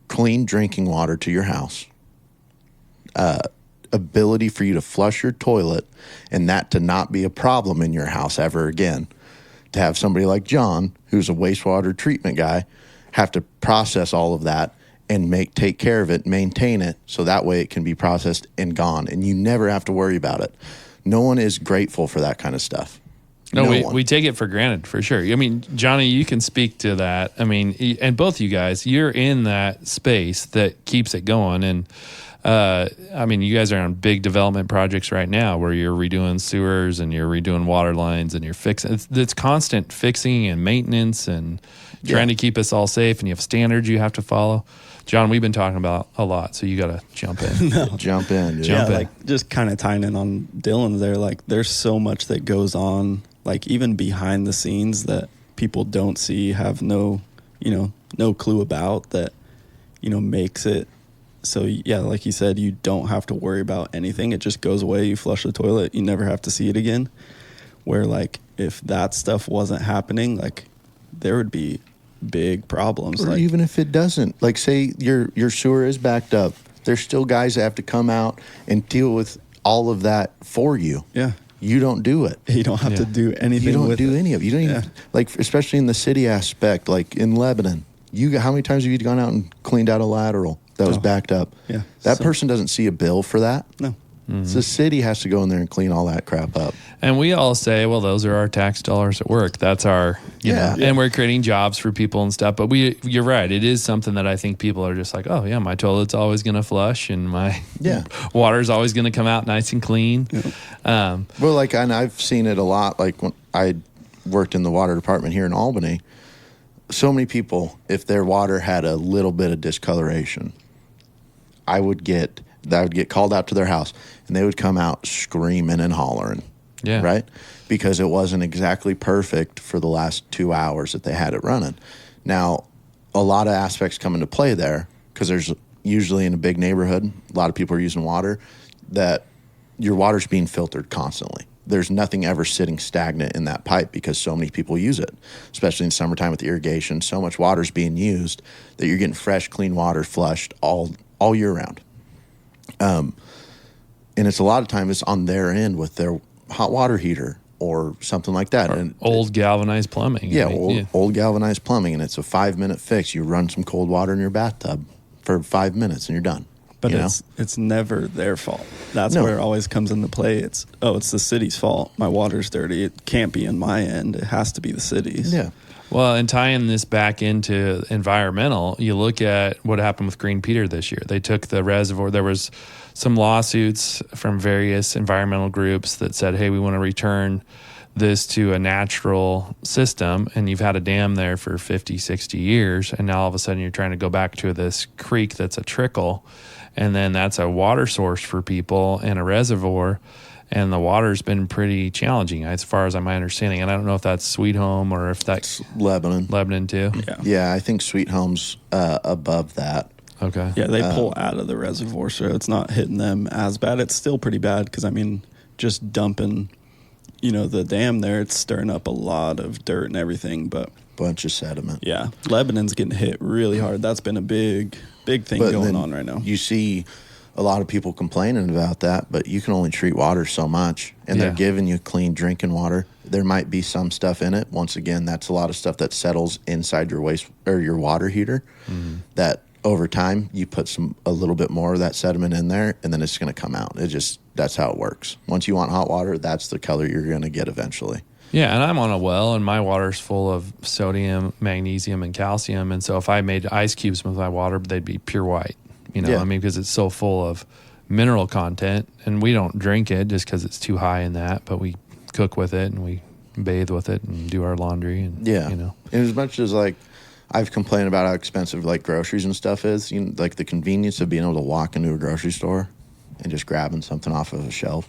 Speaker 3: clean drinking water to your house, ability for you to flush your toilet and that to not be a problem in your house ever again. To have somebody like John, who's a wastewater treatment guy, have to process all of that and take care of it, maintain it, so that way it can be processed and gone, and you never have to worry about it. No one is grateful for that kind of stuff.
Speaker 1: No, we take it for granted, for sure. I mean, Johnny, you can speak to that. I mean, and both you guys, you're in that space that keeps it going. And I mean, you guys are on big development projects right now where you're redoing sewers and you're redoing water lines and you're fixing. It's constant fixing and maintenance and trying to keep us all safe. And you have standards you have to follow. John, we've been talking about a lot, so you got to jump in.
Speaker 3: Jump in. Dude.
Speaker 2: Yeah, like just kind of tying in on Dylan there, like there's so much that goes on, like even behind the scenes that people don't see, have no clue about, that, makes it so, yeah, like you said, you don't have to worry about anything. It just goes away. You flush the toilet, you never have to see it again. Where like if that stuff wasn't happening, like there would be big problems.
Speaker 3: Or
Speaker 2: like,
Speaker 3: even if it doesn't, like say your sewer is backed up, there's still guys that have to come out and deal with all of that for you.
Speaker 2: Yeah.
Speaker 3: You don't do it.
Speaker 2: You don't have to do anything.
Speaker 3: You don't
Speaker 2: with
Speaker 3: do
Speaker 2: it.
Speaker 3: any of it. You don't even, like, especially in the city aspect, like in Lebanon, how many times have you gone out and cleaned out a lateral that was backed up?
Speaker 2: Yeah.
Speaker 3: That person doesn't see a bill for that.
Speaker 2: No.
Speaker 3: Mm-hmm. So the city has to go in there and clean all that crap up.
Speaker 1: And we all say, well, those are our tax dollars at work. That's our, you know, and we're creating jobs for people and stuff. But you're right. It is something that I think people are just like, oh, yeah, my toilet's always going to flush and my water's always going to come out nice and clean.
Speaker 3: Yeah. Well, like, and I've seen it a lot. Like when I worked in the water department here in Albany, so many people, if their water had a little bit of discoloration, I would get called out to their house, and they would come out screaming and hollering, right? Because it wasn't exactly perfect for the last 2 hours that they had it running. Now, a lot of aspects come into play there, because there's usually in a big neighborhood, a lot of people are using water, that your water's being filtered constantly. There's nothing ever sitting stagnant in that pipe because so many people use it, especially in summertime with irrigation. So much water's being used that you're getting fresh, clean water flushed all year round. And it's a lot of times it's on their end with their hot water heater or something like that.
Speaker 1: Or
Speaker 3: and
Speaker 1: old galvanized plumbing.
Speaker 3: Old galvanized plumbing, and it's a 5-minute fix. You run some cold water in your bathtub for 5 minutes and you're done.
Speaker 2: But it's never their fault. That's where it always comes into play. It's the city's fault. My water's dirty. It can't be in my end. It has to be the city's.
Speaker 3: Yeah.
Speaker 1: Well, and tying this back into environmental, you look at what happened with Green Peter this year. They took the reservoir. There was some lawsuits from various environmental groups that said, hey, we want to return this to a natural system, and you've had a dam there for 50, 60 years, and now all of a sudden you're trying to go back to this creek that's a trickle, and then that's a water source for people and a reservoir. And the water's been pretty challenging as far as my understanding. And I don't know if that's Sweet Home or if that's
Speaker 3: Lebanon.
Speaker 1: Lebanon too.
Speaker 3: Yeah, I think Sweet Home's above that.
Speaker 1: Okay.
Speaker 2: Yeah, they pull out of the reservoir, so it's not hitting them as bad. It's still pretty bad because, just dumping, the dam there, it's stirring up a lot of dirt and everything. But
Speaker 3: bunch of sediment.
Speaker 2: Yeah, Lebanon's getting hit really hard. That's been a big thing going on right now.
Speaker 3: You see a lot of people complaining about that, but you can only treat water so much, and they're giving you clean drinking water. There might be some stuff in it. Once again, that's a lot of stuff that settles inside your waste or your water heater. Mm-hmm. That over time you put a little bit more of that sediment in there, and then it's going to come out. That's how it works. Once you want hot water, that's the color you're going to get eventually.
Speaker 1: Yeah, and I'm on a well, and my water's full of sodium, magnesium, and calcium. And so if I made ice cubes with my water, they'd be pure white. Because it's so full of mineral content, and we don't drink it just because it's too high in that, but we cook with it and we bathe with it and do our laundry. And,
Speaker 3: And as much as I've complained about how expensive groceries and stuff is, the convenience of being able to walk into a grocery store and just grabbing something off of a shelf.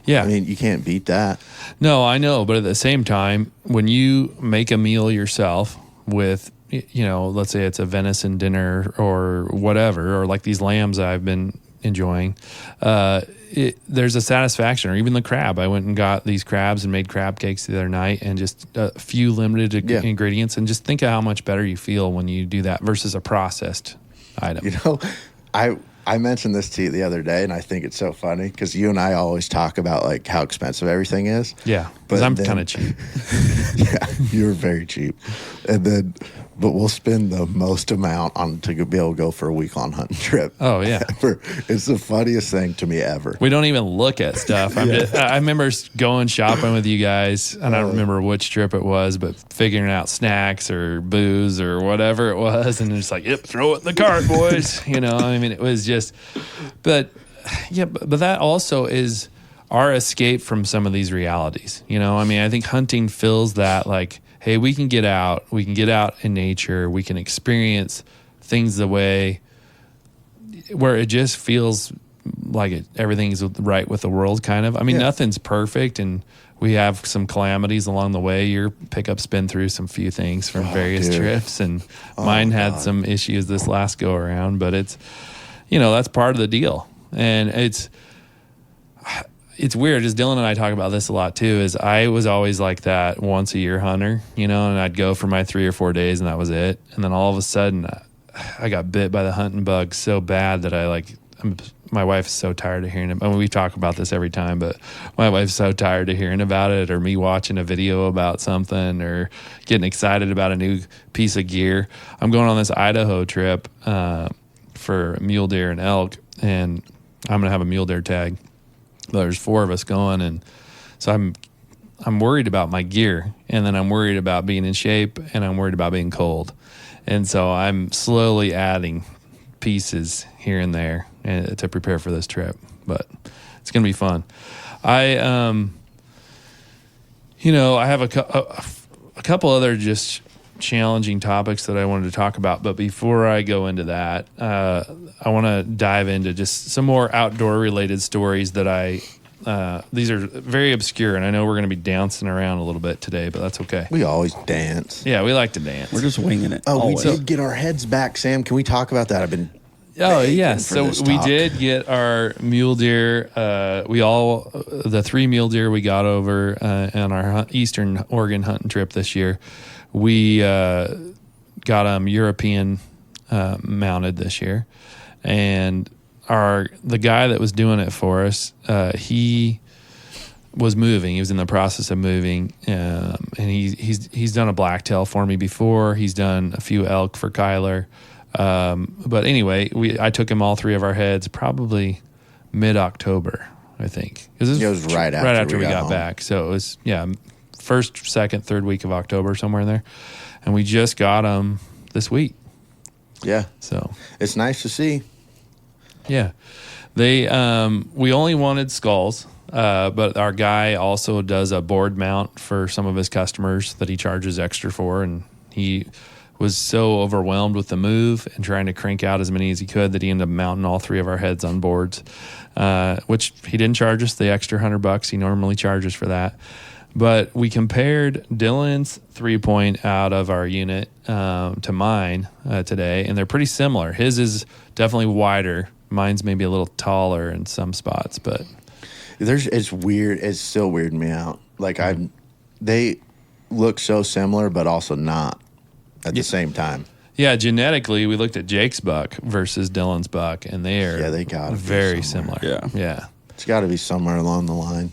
Speaker 1: Yeah.
Speaker 3: You can't beat that.
Speaker 1: No, I know. But at the same time, when you make a meal yourself with, let's say it's a venison dinner or whatever, or like these lambs I've been enjoying, there's a satisfaction. Or even the crab. I went and got these crabs and made crab cakes the other night, and just a few limited ingredients, and just think of how much better you feel when you do that versus a processed item.
Speaker 3: I mentioned this to you the other day, and I think it's so funny because you and I always talk about how expensive everything is.
Speaker 1: Yeah, because I'm kind of cheap.
Speaker 3: Yeah, you're very cheap. And then but we'll spend the most amount on to be able to go for a week-long hunting trip.
Speaker 1: Oh, yeah.
Speaker 3: Ever. It's the funniest thing to me ever.
Speaker 1: We don't even look at stuff. I remember going shopping with you guys, and I don't remember which trip it was, but figuring out snacks or booze or whatever it was, and it's like, yep, throw it in the cart, boys. You know, I mean, it was just, but that also is our escape from some of these realities. You know, I mean, I think hunting fills that, like, hey, we can get out in nature, we can experience things the way where it just feels like everything's right with the world, kind of. I mean, nothing's perfect, and we have some calamities along the way. Your pickup's been through some few things from various trips, and mine had some issues this last go around, but it's, you know, that's part of the deal. And it's weird, as Dylan and I talk about this a lot too, is I was always like that once a year hunter, you know, and I'd go for my 3 or 4 days and that was it. And then all of a sudden I got bit by the hunting bug so bad that my wife's so tired of hearing it. I mean, we talk about this every time, but my wife's so tired of hearing about it, or me watching a video about something, or getting excited about a new piece of gear. I'm going on this Idaho trip for mule deer and elk, and I'm going to have a mule deer tag. There's 4 of us going, and so I'm worried about my gear, and then I'm worried about being in shape, and I'm worried about being cold. And so I'm slowly adding pieces here and there to prepare for this trip, but it's going to be fun. I have a couple other just challenging topics that I wanted to talk about, but before I go into that, I want to dive into just some more outdoor related stories that these are very obscure, and I know we're going to be dancing around a little bit today, but that's okay.
Speaker 3: We always dance.
Speaker 1: Yeah, we like to dance.
Speaker 2: We're just winging it.
Speaker 3: Oh,
Speaker 2: always.
Speaker 3: we did get our heads back, Sam. Can we talk about that? I've been
Speaker 1: so we did get our mule deer. The 3 mule deer we got over on our Eastern Oregon hunting trip this year. We got them European mounted this year, and the guy that was doing it for us, he was moving. He was in the process of moving, and he's done a blacktail for me before. He's done a few elk for Kyler, but anyway, I took him all 3 of our heads probably mid-October, I think.
Speaker 3: It was right after we got
Speaker 1: back. So it was first, second, third week of October, somewhere in there, and we just got them this week.
Speaker 3: Yeah,
Speaker 1: so
Speaker 3: it's nice to see.
Speaker 1: Yeah, we only wanted skulls, but our guy also does a board mount for some of his customers that he charges extra for, and he was so overwhelmed with the move and trying to crank out as many as he could that he ended up mounting all 3 of our heads on boards, which he didn't charge us the extra $100 he normally charges for that. But we compared Dylan's 3-point out of our unit to mine today, and they're pretty similar. His is definitely wider. Mine's maybe a little taller in some spots, but
Speaker 3: it's weird. It's still weirding me out. Like they look so similar, but also not at the same time.
Speaker 1: Yeah, genetically, we looked at Jake's buck versus Dylan's buck, and they
Speaker 3: got
Speaker 1: very similar. Yeah,
Speaker 3: it's got to be somewhere along the line.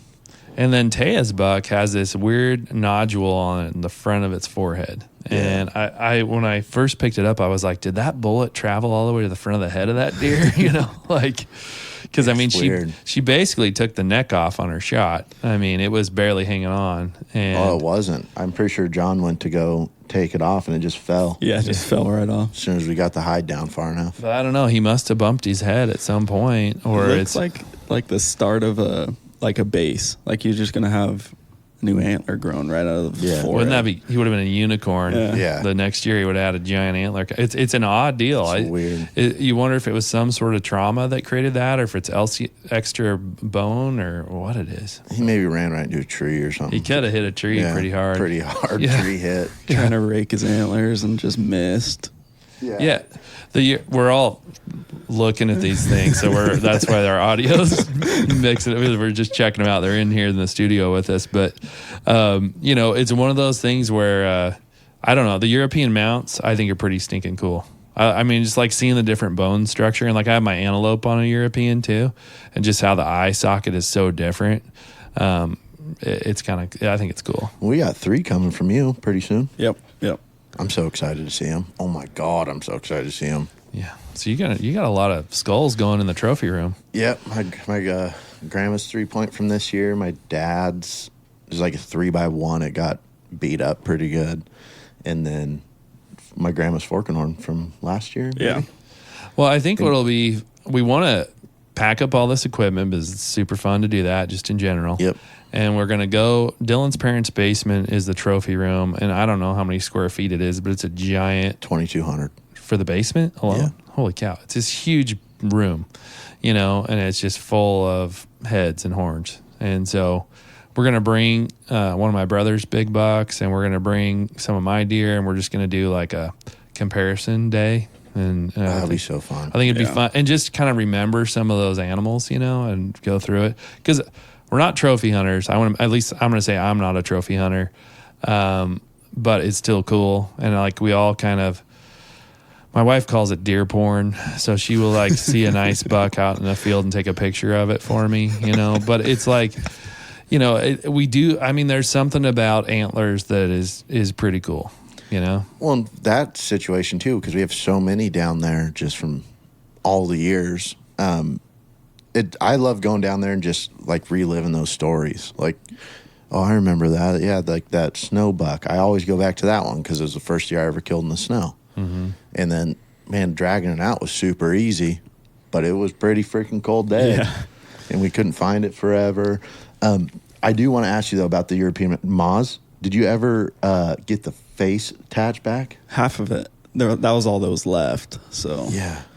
Speaker 1: And then Taya's buck has this weird nodule on the front of its forehead. And I when I first picked it up, I was like, did that bullet travel all the way to the front of the head of that deer? You know, like, because I mean, she basically took the neck off on her shot. I mean, it was barely hanging on. And
Speaker 3: it wasn't. I'm pretty sure John went to go take it off and it just fell.
Speaker 2: Yeah, it just fell right off.
Speaker 3: As soon as we got the hide down far enough.
Speaker 1: But I don't know. He must have bumped his head at some point. Or
Speaker 2: it looks like the start of a base. Like you're just going to have a new antler grown right out of the forehead.
Speaker 1: Wouldn't that be, he would have been a unicorn.
Speaker 3: Yeah.
Speaker 1: The next year he would have had a giant antler. It's an odd deal.
Speaker 3: It's weird.
Speaker 1: You wonder if it was some sort of trauma that created that, or if it's extra bone, or what it is.
Speaker 3: He maybe ran right into a tree or something.
Speaker 1: He could have hit a tree pretty hard.
Speaker 3: Pretty hard tree hit.
Speaker 2: Trying to rake his antlers and just missed.
Speaker 1: Yeah. We're all looking at these things, so that's why our audio's mixing. We're just checking them out. They're in here in the studio with us, but it's one of those things where I don't know. The European mounts I think are pretty stinking cool. I mean, just like seeing the different bone structure, and like I have my antelope on a European too, and just how the eye socket is so different. It's kind of, I think it's cool.
Speaker 3: We got 3 coming from you pretty soon.
Speaker 2: Yep.
Speaker 3: I'm so excited to see him. Oh my God, I'm so excited to see him.
Speaker 1: Yeah. So you got a lot of skulls going in the trophy room.
Speaker 3: Yep, my grandma's 3-point from this year. My dad's is like a 3x1. It got beat up pretty good, and then my grandma's forking horn from last year. Maybe.
Speaker 2: Yeah.
Speaker 1: Well, I think what'll be, we want to pack up all this equipment because it's super fun to do that just in general.
Speaker 3: Yep.
Speaker 1: And we're going to go, Dylan's parents' basement is the trophy room. And I don't know how many square feet it is, but it's a giant
Speaker 3: 2,200
Speaker 1: for the basement alone.
Speaker 3: Yeah.
Speaker 1: Holy cow. It's this huge room, you know, and it's just full of heads and horns. And so we're going to bring one of my brother's big bucks, and we're going to bring some of my deer, and we're just going to do like a comparison day. And
Speaker 3: that'll be so fun.
Speaker 1: I think it'd be fun, and just kind of remember some of those animals, you know, and go through it, because we're not trophy hunters. I'm going to say I'm not a trophy hunter, but it's still cool. And like we all kind of, my wife calls it deer porn, so she will like see a nice buck out in the field and take a picture of it for me, you know. But it's like, you know, we do. I mean, there's something about antlers that is pretty cool. You know?
Speaker 3: Well, in that situation, too, because we have so many down there just from all the years. I love going down there and just, like, reliving those stories. Like, oh, I remember that. Yeah, like that snow buck. I always go back to that one because it was the first year I ever killed in the snow. Mm-hmm. And then, man, dragging it out was super easy, but it was pretty freaking cold day. Yeah. And we couldn't find it forever. I do want to ask you, though, about the European Moz. Did you ever get the face attached back?
Speaker 2: Half of it. That was all that was left. So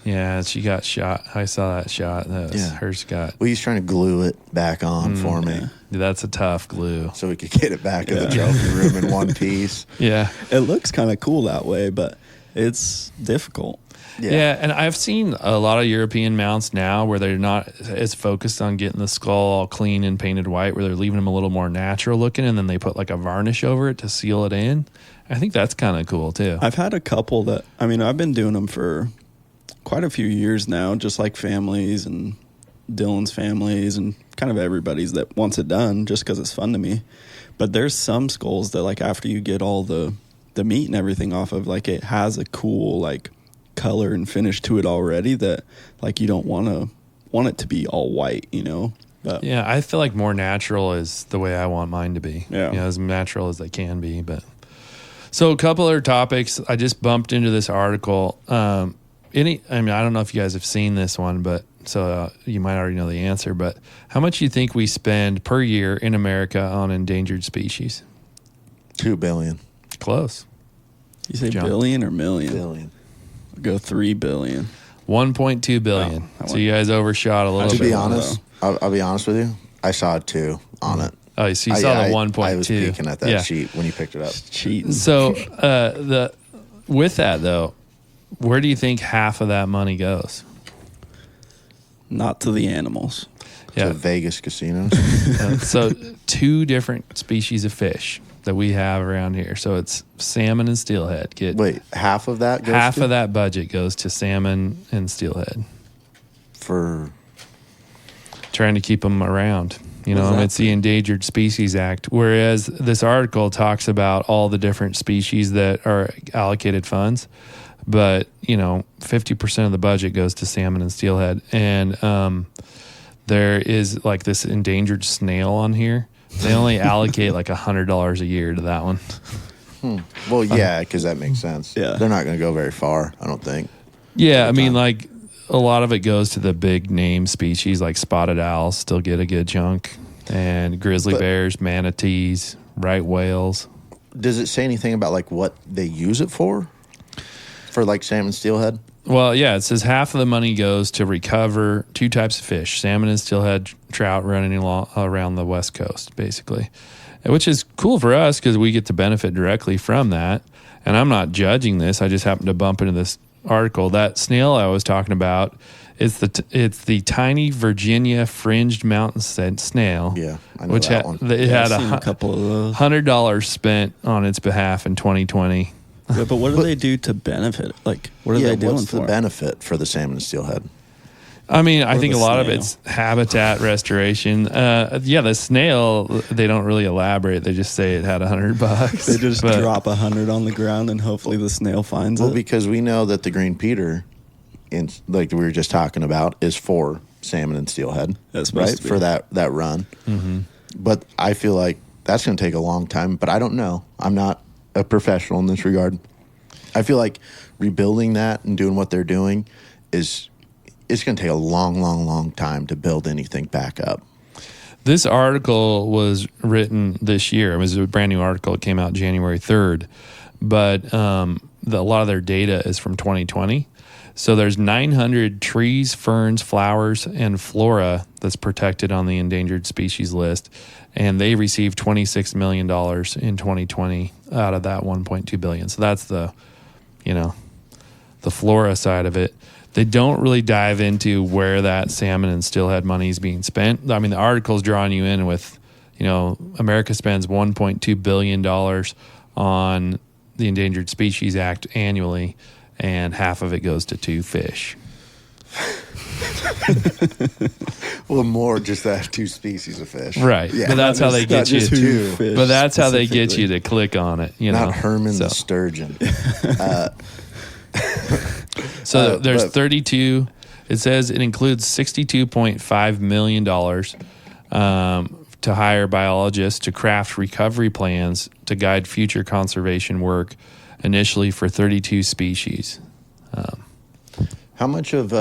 Speaker 1: yeah, she got shot. I saw that shot. Hers got.
Speaker 3: Well, he's trying to glue it back on for me.
Speaker 1: Yeah. That's a tough glue.
Speaker 3: So we could get it back in the trophy room in one piece.
Speaker 1: Yeah,
Speaker 2: it looks kind of cool that way, but it's difficult.
Speaker 1: Yeah, and I've seen a lot of European mounts now where they're not as focused on getting the skull all clean and painted white, where they're leaving them a little more natural looking, and then they put like a varnish over it to seal it in. I think that's kind of cool too.
Speaker 2: I've had a couple that, I mean, I've been doing them for quite a few years now, just like families and Dylan's families and kind of everybody's that wants it done just because it's fun to me. But there's some skulls that, like, after you get all the meat and everything off of, like, it has a cool, like, color and finish to it already that, like, you don't want it to be all white, you know. But
Speaker 1: yeah, I feel like more natural is the way I want mine to be.
Speaker 2: Yeah,
Speaker 1: you know, as natural as they can be. But so a couple other topics. I just bumped into this article. I mean, I don't know if you guys have seen this one, but so you might already know the answer. But how much do you think we spend per year in America on endangered species?
Speaker 3: $2 billion.
Speaker 1: Close.
Speaker 2: You say billion or million?
Speaker 3: Billion.
Speaker 2: I'll go $3 billion.
Speaker 1: 1.2 billion. So you guys overshot a little bit.
Speaker 3: To be honest, I'll be honest with you. I saw a 2 on it.
Speaker 1: Oh, so you saw the 1.2.
Speaker 3: I was peeking at that sheet when you picked it up.
Speaker 2: Cheating.
Speaker 1: So with that though, where do you think half of that money goes?
Speaker 2: Not to the animals.
Speaker 3: To Vegas casinos.
Speaker 1: So 2 different species of fish that we have around here. So it's salmon and steelhead.
Speaker 3: Wait, half of that goes
Speaker 1: half of that budget goes to salmon and steelhead
Speaker 3: for
Speaker 1: trying to keep them around. You know, it's the Endangered Species Act. Whereas this article talks about all the different species that are allocated funds, but you know, 50% of the budget goes to salmon and steelhead, and there is like this endangered snail on here. They only allocate like $100 a year to that one.
Speaker 3: Well, yeah, because that makes sense.
Speaker 2: Yeah,
Speaker 3: they're not going to go very far, I don't think.
Speaker 1: Yeah, I mean, like a lot of it goes to the big name species, like spotted owls still get a good chunk, and grizzly bears, manatees, right whales.
Speaker 3: Does it say anything about like what they use it for like salmon steelhead?
Speaker 1: Well, yeah, it says half of the money goes to recover 2 types of fish, salmon and steelhead trout running around the West Coast, basically, which is cool for us because we get to benefit directly from that. And I'm not judging this. I just happened to bump into this article. That snail I was talking about, it's the tiny Virginia fringed mountain snail.
Speaker 3: Yeah, I know that one.
Speaker 1: It had
Speaker 2: a couple of those.
Speaker 1: $100 spent on its behalf in 2020.
Speaker 2: Yeah, but what do they do to benefit? Like, what are they doing
Speaker 3: what's
Speaker 2: for?
Speaker 3: the benefit for the salmon and steelhead?
Speaker 1: I mean, I think a
Speaker 2: the
Speaker 1: lot of
Speaker 2: snail?
Speaker 1: it's habitat restoration. Yeah, the snail, they don't really elaborate. They just say it had $100.
Speaker 2: They just
Speaker 1: But-
Speaker 2: drop 100 on the ground and hopefully the snail finds
Speaker 3: Well,
Speaker 2: it.
Speaker 3: because we know that the green Peter, like we were just talking about, is for salmon and steelhead,
Speaker 2: That's supposed
Speaker 3: right?
Speaker 2: to be.
Speaker 3: For that run. Mm-hmm. But I feel like that's going to take a long time. But I don't know. I'm not a professional in this regard. I feel like rebuilding that and doing what they're doing it's going to take a long, long, long time to build anything back up.
Speaker 1: This article was written this year. It was a brand new article. It came out January 3rd. But a lot of their data is from 2020. So there's 900 trees, ferns, flowers, and flora that's protected on the endangered species list. And they received $26 million in 2020 out of that $1.2 billion. So that's the flora side of it. They don't really dive into where that salmon and steelhead money is being spent. I mean, the article's drawing you in with, America spends $1.2 billion on the Endangered Species Act annually, and half of it goes to fish.
Speaker 3: Well, more just that two species of fish.
Speaker 1: Right.
Speaker 3: Yeah.
Speaker 1: But that's how they get you
Speaker 3: two
Speaker 1: to.
Speaker 2: fish
Speaker 1: But that's how they get you
Speaker 2: specifically.
Speaker 1: to click on it.
Speaker 3: Not Herman
Speaker 1: So-
Speaker 3: the sturgeon.
Speaker 1: So there's
Speaker 3: but-
Speaker 1: 32. It says it includes $62.5 million to hire biologists to craft recovery plans to guide future conservation work, initially for 32 species.
Speaker 3: How much of,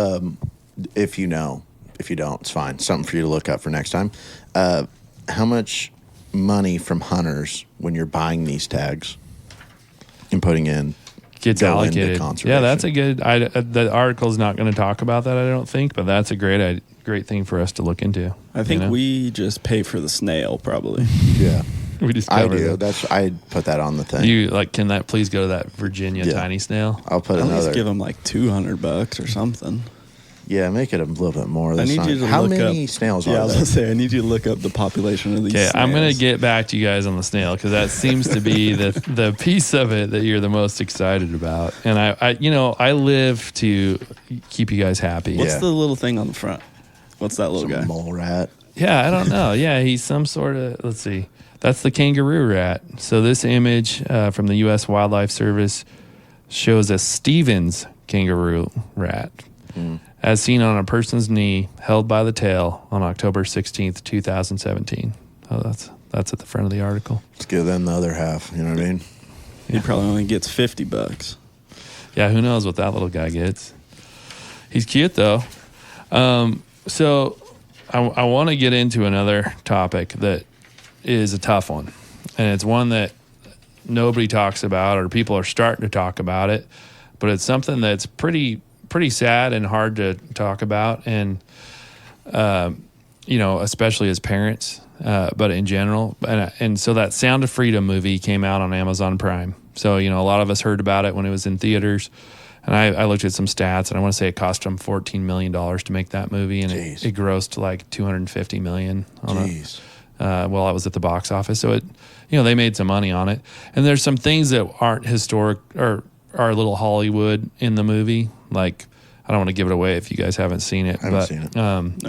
Speaker 3: if you don't, it's fine. Something for you to look up for next time. How much money from hunters when you're buying these tags and putting in
Speaker 1: Gets
Speaker 3: go into
Speaker 1: allocated.
Speaker 3: conservation?
Speaker 1: Yeah, that's a good. The article's not going to talk about that, I don't think, but that's a great thing for us to look into.
Speaker 2: I think we just pay for the snail, probably.
Speaker 3: Yeah,
Speaker 1: we just
Speaker 3: I
Speaker 1: covered
Speaker 3: do.
Speaker 1: it.
Speaker 3: I put that on the thing.
Speaker 1: You can that please go to that Virginia
Speaker 3: Yeah.
Speaker 1: tiny snail?
Speaker 3: I'll put
Speaker 2: At least
Speaker 3: another.
Speaker 2: give them like $200 or something.
Speaker 3: Yeah, make it a little bit more.
Speaker 2: I
Speaker 3: That's
Speaker 2: need
Speaker 3: not-
Speaker 2: you to
Speaker 3: How
Speaker 2: look
Speaker 3: many
Speaker 2: up,
Speaker 3: snails
Speaker 2: Yeah, I
Speaker 3: are
Speaker 2: was
Speaker 3: there?
Speaker 2: gonna say I need you to look up the population of these.
Speaker 1: Okay, I'm going to
Speaker 2: snails.
Speaker 1: get back to you guys on the snail because that seems to be the piece of it that you're the most excited about. And I live to keep you guys happy.
Speaker 2: What's
Speaker 3: Yeah.
Speaker 2: the little thing on the front? What's that little
Speaker 3: Some
Speaker 2: guy?
Speaker 3: mole rat.
Speaker 1: Yeah, I don't know. Yeah, he's some sort of, let's see. That's the kangaroo rat. So this image from the U.S. Wildlife Service shows a Stevens kangaroo rat, as seen on a person's knee, held by the tail on October 16th, 2017. Oh, that's at the front of the article.
Speaker 3: Let's give them the other half. You know what I mean?
Speaker 2: He probably only gets $50.
Speaker 1: Yeah, who knows what that little guy gets. He's cute, though. So I want to get into another topic that is a tough one. And it's one that nobody talks about, or people are starting to talk about it. But it's something that's pretty sad and hard to talk about. And, especially as parents, but in general. And so that Sound of Freedom movie came out on Amazon Prime. So, a lot of us heard about it when it was in theaters. And I looked at some stats, and I want to say it cost them $14 million to make that movie, and it grossed like $250 million on it.
Speaker 3: Jeez.
Speaker 1: While I was at the box office. So they made some money on it. And there's some things that aren't historic or are a little Hollywood in the movie. Like, I don't want to give it away if you guys haven't seen it.
Speaker 3: I haven't seen it.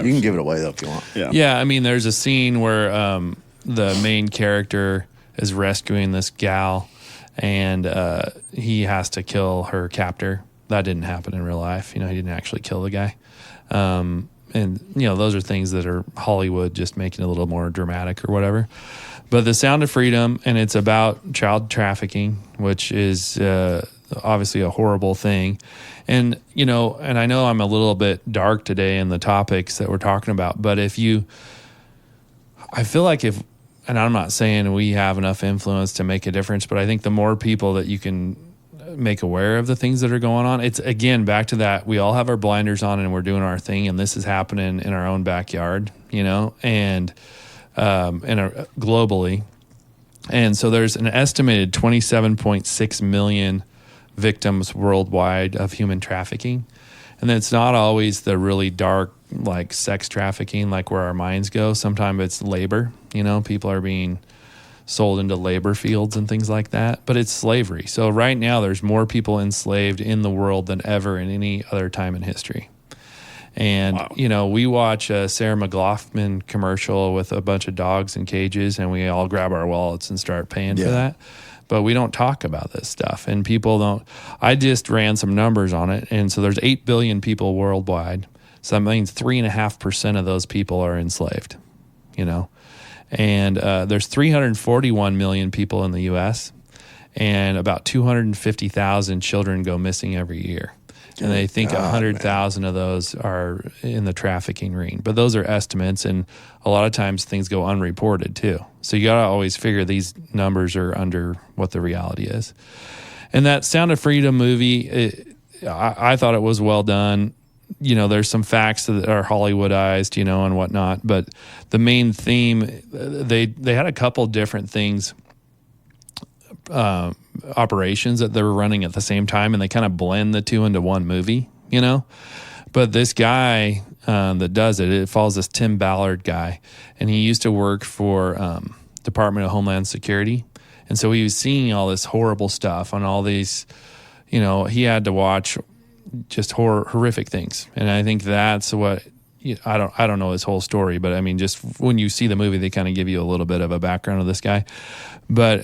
Speaker 3: You can give it away though if you want.
Speaker 2: Yeah.
Speaker 1: Yeah, I mean, there's a scene where the main character is rescuing this gal, and he has to kill her captor. That didn't happen in real life. He didn't actually kill the guy. And, those are things that are Hollywood just making it a little more dramatic or whatever. But The Sound of Freedom, and it's about child trafficking, which is obviously a horrible thing. And, and I know I'm a little bit dark today in the topics that we're talking about, but I feel like and I'm not saying we have enough influence to make a difference, but I think the more people that you can make aware of the things that are going on, it's again back to that we all have our blinders on and we're doing our thing, and this is happening in our own backyard, and globally. And so there's an estimated 27.6 million victims worldwide of human trafficking. And it's not always the really dark, like sex trafficking, like where our minds go. Sometimes it's labor, people are being sold into labor fields and things like that, but it's slavery. So right now there's more people enslaved in the world than ever in any other time in history. And,
Speaker 2: Wow.
Speaker 1: we watch a Sarah McLachlan commercial with a bunch of dogs in cages, and we all grab our wallets and start paying for that. But we don't talk about this stuff, and people don't. I just ran some numbers on it, and so there's 8 billion people worldwide. So that means 3.5% of those people are enslaved, and there's 341 million people in the U.S., and about 250,000 children go missing every year. And they think 100,000 of those are in the trafficking ring. But those are estimates, and a lot of times things go unreported too. So you got to always figure these numbers are under what the reality is. And that Sound of Freedom movie, I thought it was well done. There's some facts that are Hollywoodized, and whatnot. But the main theme, they had a couple different things, operations that they were running at the same time, and they kind of blend the two into one movie, But this guy that does it follows this Tim Ballard guy, and he used to work for Department of Homeland Security, and so he was seeing all this horrible stuff on all these, he had to watch just horrific things, and I think that's what. I don't know his whole story, but I mean, just when you see the movie, they kind of give you a little bit of a background of this guy, but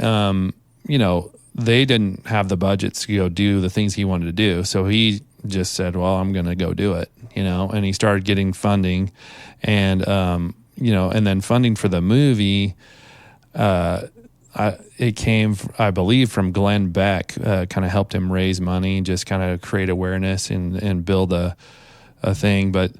Speaker 1: they didn't have the budgets to go do the things he wanted to do. So he just said, well, I'm going to go do it, and he started getting funding and then funding for the movie. It came, I believe, from Glenn Beck, kind of helped him raise money, just kind of create awareness and build a thing. But,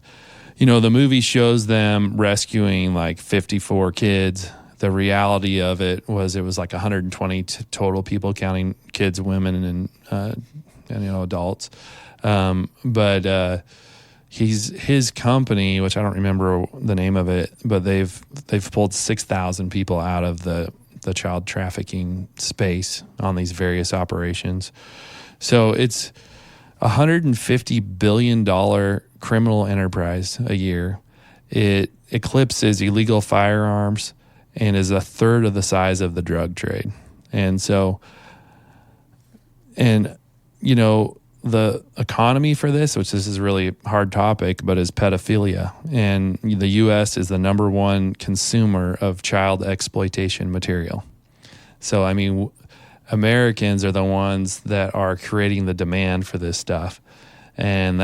Speaker 1: the movie shows them rescuing like 54 kids. The reality of it was like 120 total people, counting kids, women, and adults. But his company, which I don't remember the name of it, but they've pulled 6,000 people out of the child trafficking space on these various operations. So it's $150 billion criminal enterprise a year. It eclipses illegal firearms and is a third of the size of the drug trade. And so, the economy for this, which this is a really hard topic, but is pedophilia. And the U.S. is the number one consumer of child exploitation material. So, I mean, Americans are the ones that are creating the demand for this stuff. And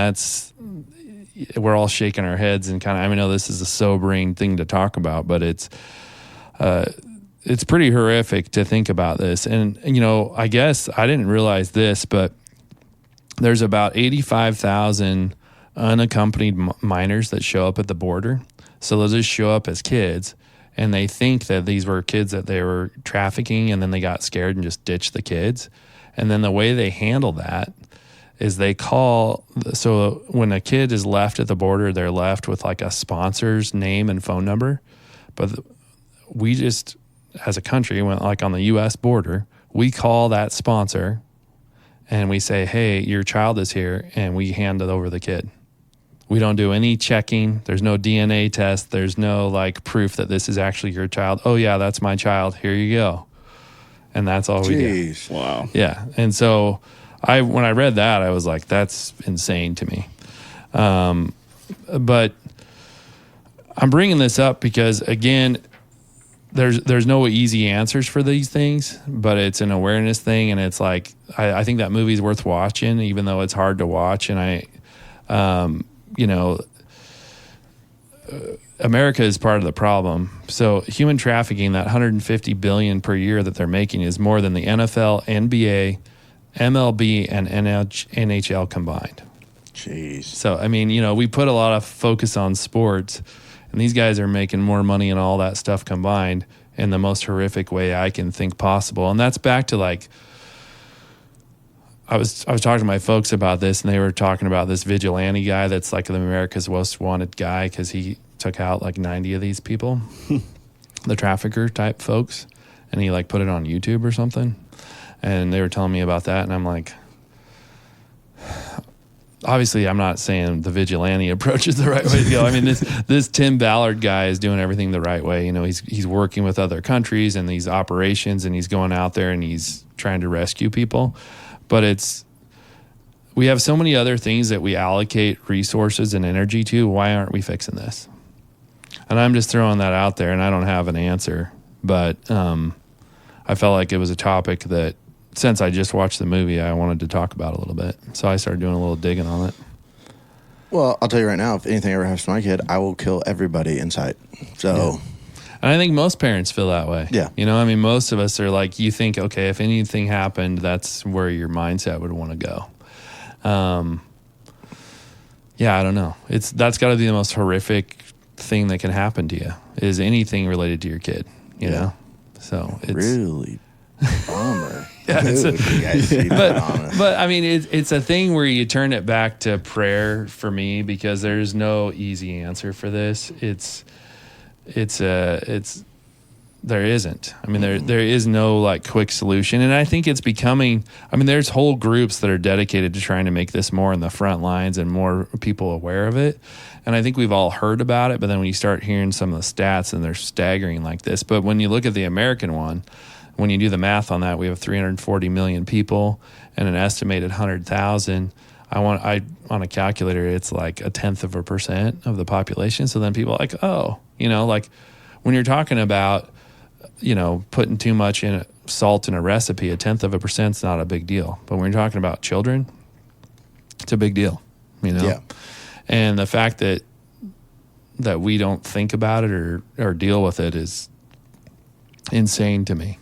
Speaker 1: we're all shaking our heads and kind of, I know this is a sobering thing to talk about, but it's pretty horrific to think about this. And, I guess I didn't realize this, but there's about 85,000 unaccompanied minors that show up at the border. So they'll just show up as kids, and they think that these were kids that they were trafficking, and then they got scared and just ditched the kids. And then the way they handle that is they call, so when a kid is left at the border, they're left with like a sponsor's name and phone number. But we just, as a country, went like on the U.S. border, we call that sponsor and we say, hey, your child is here, and we hand it over the kid. We don't do any checking. There's no DNA test. There's no like proof that this is actually your child. Oh yeah, that's my child. Here you go. And that's all we do.
Speaker 2: Wow.
Speaker 1: Yeah. And so when I read that, I was like, that's insane to me. But I'm bringing this up because, again, there's no easy answers for these things, but it's an awareness thing. And it's like, I think that movie's worth watching, even though it's hard to watch. And America is part of the problem. So human trafficking, that $150 billion per year that they're making, is more than the NFL, NBA, MLB, and NHL combined.
Speaker 3: Jeez.
Speaker 1: So, I mean, we put a lot of focus on sports, and these guys are making more money and all that stuff combined in the most horrific way I can think possible. And that's back to like, I was talking to my folks about this, and they were talking about this vigilante guy that's like America's most wanted guy because he took out like 90 of these people, the trafficker type folks, and he like put it on YouTube or something. And they were telling me about that, and I'm like, obviously I'm not saying the vigilante approach is the right way to go. I mean, this Tim Ballard guy is doing everything the right way. He's working with other countries and these operations, and he's going out there and he's trying to rescue people. But we have so many other things that we allocate resources and energy to. Why aren't we fixing this? And I'm just throwing that out there, and I don't have an answer. But I felt like it was a topic that, since I just watched the movie, I wanted to talk about a little bit. So I started doing a little digging on it.
Speaker 3: Well, I'll tell you right now, if anything ever happens to my kid, I will kill everybody in sight. So,
Speaker 1: and I think most parents feel that way.
Speaker 3: Yeah.
Speaker 1: You know, I mean, most of us are like, you think, okay, if anything happened, that's where your mindset would want to go. Yeah, I don't know. That's got to be the most horrific thing that can happen to you, is anything related to your kid, you know? So it's
Speaker 3: really bummer.
Speaker 1: Yeah,
Speaker 3: Dude,
Speaker 1: but I mean, it's a thing where you turn it back to prayer for me, because there's no easy answer for this. There isn't. I mean, there is no like quick solution. And I think it's becoming, I mean, there's whole groups that are dedicated to trying to make this more in the front lines and more people aware of it. And I think we've all heard about it, but then when you start hearing some of the stats, and they're staggering like this. But when you look at the American one, when you do the math on that, we have 340 million people and an estimated 100,000. On a calculator, it's like 0.1% of the population. So then people are like, oh, you know, like when you're talking about, you know, putting too much salt in a recipe, 0.1% is not a big deal. But when you're talking about children, it's a big deal, you know?
Speaker 3: Yeah.
Speaker 1: And the fact that we don't think about it or deal with it is insane to me.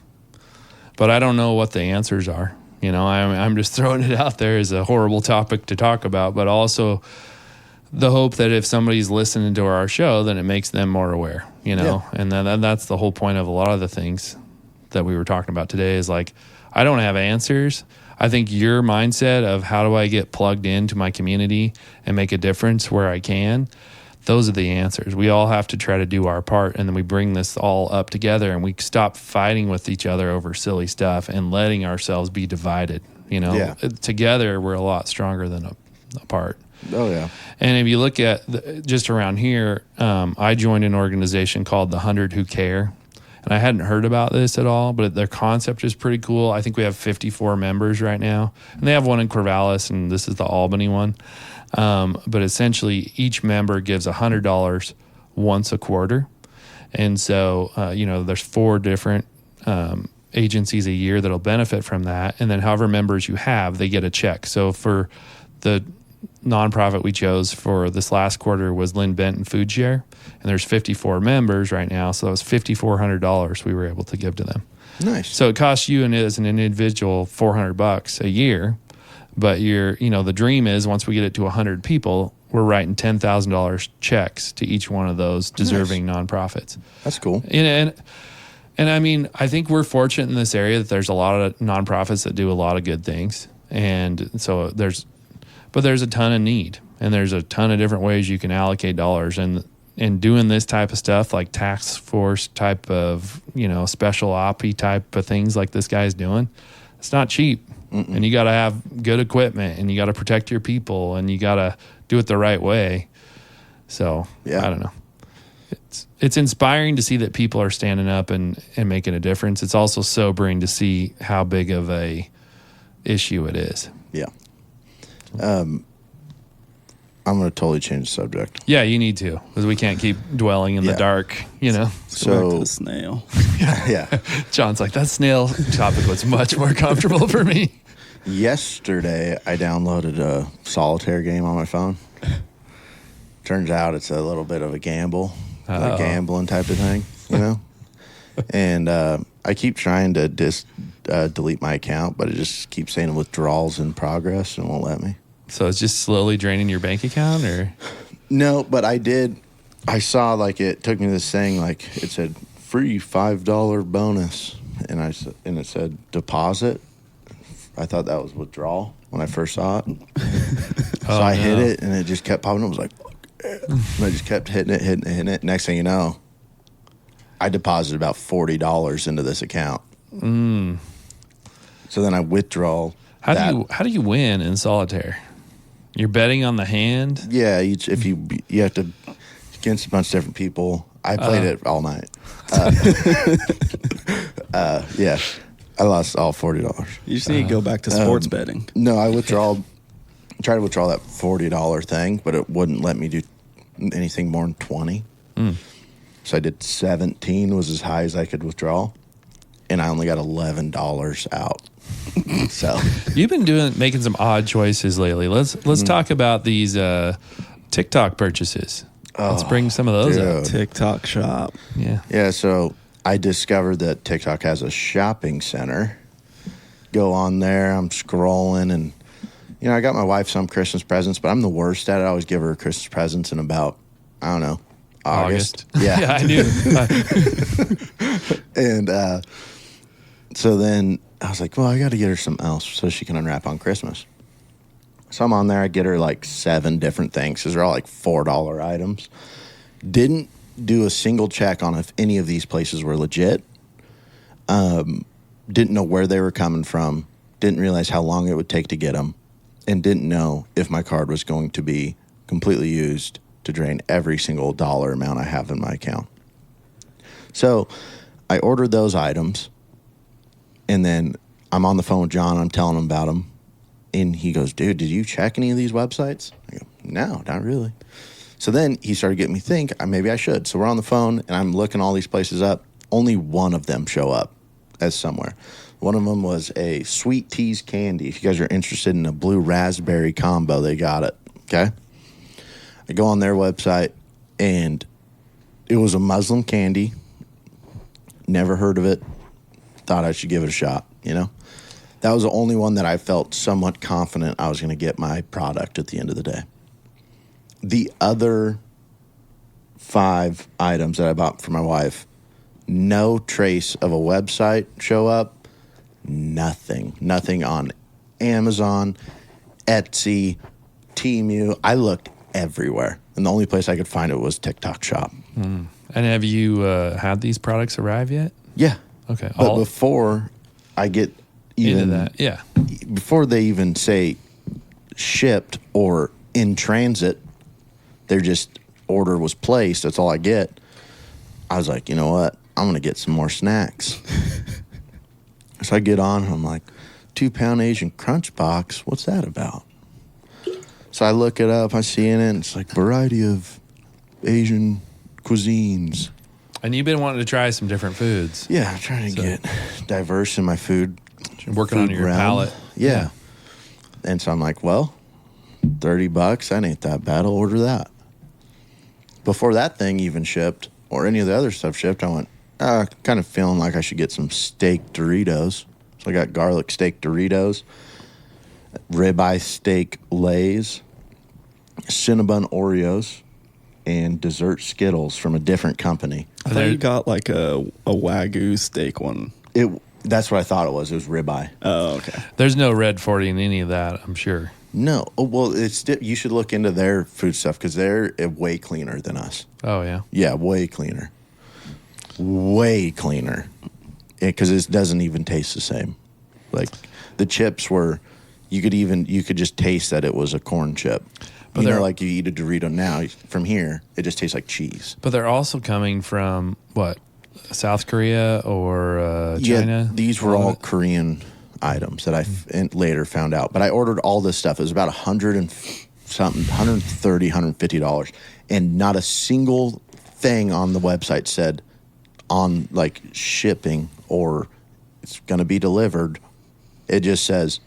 Speaker 1: But I don't know what the answers are. You know, I'm just throwing it out there as a horrible topic to talk about, but also the hope that if somebody's listening to our show, then it makes them more aware, you know? Yeah. And then that's the whole point of a lot of the things that we were talking about today is like, I don't have answers. I think your mindset of how do I get plugged into my community and make a difference where I can, those are the answers. We all have to try to do our part, and then we bring this all up together, and we stop fighting with each other over silly stuff and letting ourselves be divided. You know, Together we're a lot stronger than apart.
Speaker 3: Oh yeah.
Speaker 1: And if you look at just around here, I joined an organization called the 100 Who Care, and I hadn't heard about this at all, but their concept is pretty cool. I think we have 54 members right now, and they have one in Corvallis, and this is the Albany one. But essentially, each member gives $100 once a quarter. And so, there's 4 different agencies a year that'll benefit from that. And then however members you have, they get a check. So for the nonprofit we chose for this last quarter was Lynn Benton Food Share. And there's 54 members right now. So that was $5,400 we were able to give to them.
Speaker 3: Nice.
Speaker 1: So it costs you as an individual $400 a year. But the dream is once we get it to 100 people, we're writing $10,000 checks to each one of those deserving nonprofits.
Speaker 3: That's cool.
Speaker 1: And I mean, I think we're fortunate in this area that there's a lot of nonprofits that do a lot of good things. And so there's a ton of need, and there's a ton of different ways you can allocate dollars. And doing this type of stuff, like task force type of, special oppy type of things like this guy's doing, it's not cheap. Mm-mm. And you got to have good equipment, and you got to protect your people, and you got to do it the right way. So I don't know. It's inspiring to see that people are standing up and making a difference. It's also sobering to see how big of a issue it is.
Speaker 3: Yeah. I'm going to totally change the subject.
Speaker 1: Yeah, you need to, because we can't keep dwelling in the dark,
Speaker 2: So back to the snail.
Speaker 3: Yeah.
Speaker 1: John's like, that snail topic was much more comfortable for me.
Speaker 3: Yesterday, I downloaded a solitaire game on my phone. Turns out it's a little bit of a gamble, a gambling type of thing, And I keep trying to delete my account, but it just keeps saying withdrawals in progress and won't let me.
Speaker 1: So it's just slowly draining your bank account, or?
Speaker 3: No, but I saw it took me to this thing, it said free $5 bonus, and it said deposit. I thought that was withdrawal when I first saw it. So I hit it, and it just kept popping up. I was like, fuck yeah. And I just kept hitting it. Next thing you know, I deposited about $40 into this account.
Speaker 1: Mm.
Speaker 3: So then I withdraw.
Speaker 1: How do you win in solitaire? You're betting on the hand?
Speaker 3: Yeah, if you have to against a bunch of different people. I played it all night. Yeah, I lost all $40.
Speaker 2: You just need to go back to sports betting.
Speaker 3: No, I withdrawed I tried to withdraw that $40 thing, but it wouldn't let me do anything more than 20. So I did 17 was as high as I could withdraw, and I only got $11 out. So
Speaker 1: you've been making some odd choices lately. Let's talk about these TikTok purchases. Let's bring some of those up.
Speaker 2: TikTok shop.
Speaker 3: Yeah, so I discovered that TikTok has a shopping center. Go on there, I'm scrolling, and I got my wife some Christmas presents, but I'm the worst at it. I always give her Christmas presents in about, I don't know, August. Yeah.
Speaker 1: Yeah, I knew.
Speaker 3: And so then I was like, well, I got to get her something else so she can unwrap on Christmas. So I'm on there. I get her like 7 different things because they're all like $4 items. Didn't do a single check on if any of these places were legit. Didn't know where they were coming from. Didn't realize how long it would take to get them. And didn't know if my card was going to be completely used to drain every single dollar amount I have in my account. So I ordered those items. And then I'm on the phone with John. I'm telling him about them. And he goes, dude, did you check any of these websites? I go, no, not really. So then he started getting me think, maybe I should. So we're on the phone, and I'm looking all these places up. Only one of them show up as somewhere. One of them was a Sweet Teas candy. If you guys are interested in a blue raspberry combo, they got it, okay? I go on their website, and it was a Muslim candy. Never heard of it. Thought I should give it a shot, That was the only one that I felt somewhat confident I was going to get my product at the end of the day. The other 5 items that I bought for my wife, no trace of a website show up. Nothing on Amazon, Etsy, Temu. I looked everywhere, and the only place I could find it was TikTok Shop.
Speaker 1: And have you had these products arrive yet?
Speaker 3: Yeah.
Speaker 1: Okay.
Speaker 3: But before I get even
Speaker 1: into that, yeah.
Speaker 3: Before they even say shipped or in transit, they're just order was placed. That's all I get. I was like, you know what? I'm going to get some more snacks. So I get on, I'm like, 2-pound Asian Crunch Box. What's that about? So I look it up. I see in it. It's like variety of Asian cuisines.
Speaker 1: And you've been wanting to try some different foods.
Speaker 3: Yeah, I'm trying to get diverse in my food.
Speaker 1: Working on your palate.
Speaker 3: Yeah. And so I'm like, well, $30, that ain't that bad. I'll order that. Before that thing even shipped, or any of the other stuff shipped, I went, kind of feeling like I should get some steak Doritos. So I got garlic steak Doritos, ribeye steak Lay's, Cinnabon Oreos, and dessert Skittles from a different company.
Speaker 2: I thought you got like a Wagyu steak one.
Speaker 3: That's what I thought it was. It was ribeye.
Speaker 2: Oh, okay.
Speaker 1: There's no red 40 in any of that, I'm sure.
Speaker 3: No. Oh, well, you should look into their food stuff because they're way cleaner than us.
Speaker 1: Oh, yeah? Yeah,
Speaker 3: way cleaner. Way cleaner. Because it doesn't even taste the same. Like, the chips were, you could just taste that it was a corn chip. But like you eat a Dorito now, from here, it just tastes like cheese.
Speaker 1: But they're also coming from, what, South Korea or China?
Speaker 3: Yeah, these were all Korean items that I later found out. But I ordered all this stuff. It was about $130, $150. And not a single thing on the website said on, like, shipping or it's going to be delivered. It just says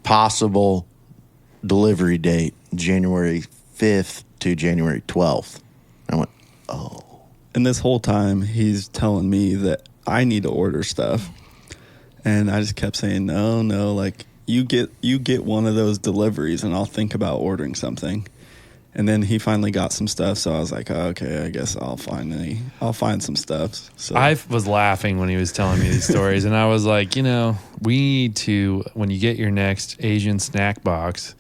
Speaker 3: possible delivery date January 5th to January 12th. I went, oh.
Speaker 2: And this whole time, he's telling me that I need to order stuff. And I just kept saying, no, like, you get one of those deliveries and I'll think about ordering something. And then he finally got some stuff, so I was like, oh, okay, I guess I'll find some stuff. So
Speaker 1: I was laughing when he was telling me these stories, and I was like, we need to, when you get your next Asian snack box,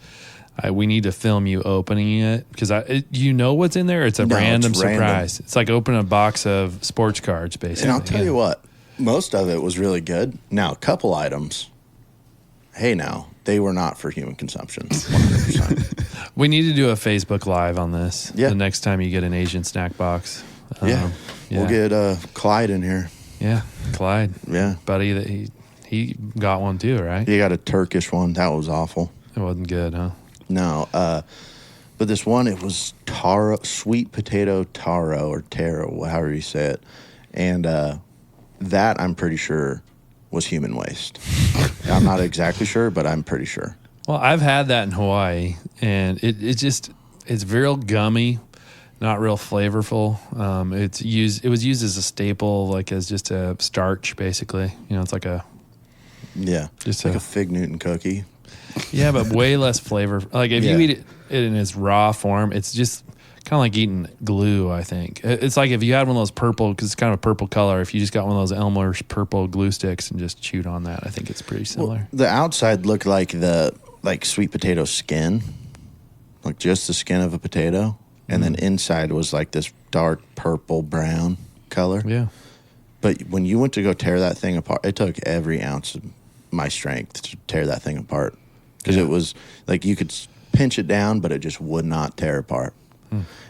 Speaker 1: we need to film you opening it because you know what's in there. It's a random surprise. It's like opening a box of sports cards, basically.
Speaker 3: And I'll tell you what, most of it was really good. Now, a couple items, they were not for human consumption. 100%.
Speaker 1: We need to do a Facebook Live on this.
Speaker 3: Yeah.
Speaker 1: The next time you get an Asian snack box.
Speaker 3: Yeah. We'll get Clyde in here.
Speaker 1: Yeah, Clyde.
Speaker 3: Yeah,
Speaker 1: buddy, that he got one too, right?
Speaker 3: He got a Turkish one. That was awful.
Speaker 1: It wasn't good, huh?
Speaker 3: No, but this one, it was sweet potato taro or taro, however you say it. And that, I'm pretty sure, was human waste. I'm not exactly sure, but I'm pretty sure.
Speaker 1: Well, I've had that in Hawaii, and it's real gummy, not real flavorful. It was used as a staple, like as just a starch, basically. It's like a
Speaker 3: just like a Fig Newton cookie.
Speaker 1: Yeah, but way less flavor. Like if you eat it in its raw form, it's just kind of like eating glue, I think. It's like if you had one of those purple, because it's kind of a purple color, if you just got one of those Elmer's purple glue sticks and just chewed on that, I think it's pretty similar.
Speaker 3: Well, the outside looked like sweet potato skin, like just the skin of a potato. And then inside was like this dark purple brown color.
Speaker 1: Yeah.
Speaker 3: But when you went to go tear that thing apart, it took every ounce of my strength to tear that thing apart. Because it was like you could pinch it down, but it just would not tear apart.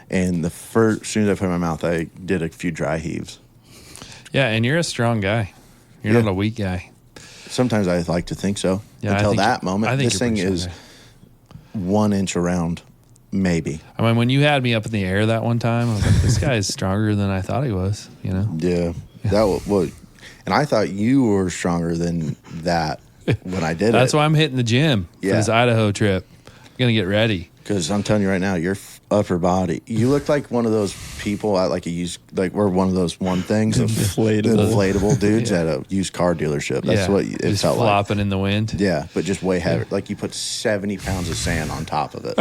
Speaker 3: And as soon as I put it in my mouth, I did a few dry heaves.
Speaker 1: Yeah, and you're a strong guy. You're not a weak guy.
Speaker 3: Sometimes I like to think so.
Speaker 1: Yeah,
Speaker 3: Until that moment,
Speaker 1: I think
Speaker 3: this thing is 1 inch around, maybe.
Speaker 1: I mean, when you had me up in the air that one time, I was like, this guy is stronger than I thought he was,
Speaker 3: Yeah. That was, and I thought you were stronger than that when I did
Speaker 1: That's why I'm hitting the gym for
Speaker 3: Yeah.
Speaker 1: this Idaho trip. I'm going to get ready.
Speaker 3: Because I'm telling you right now, your upper body, you look like one of those people at we're one of those one things, inflatable dudes at a used car dealership. That's what it
Speaker 1: just
Speaker 3: felt like.
Speaker 1: flopping in the wind.
Speaker 3: Yeah, but just way heavier. Like you put 70 pounds of sand on top of it.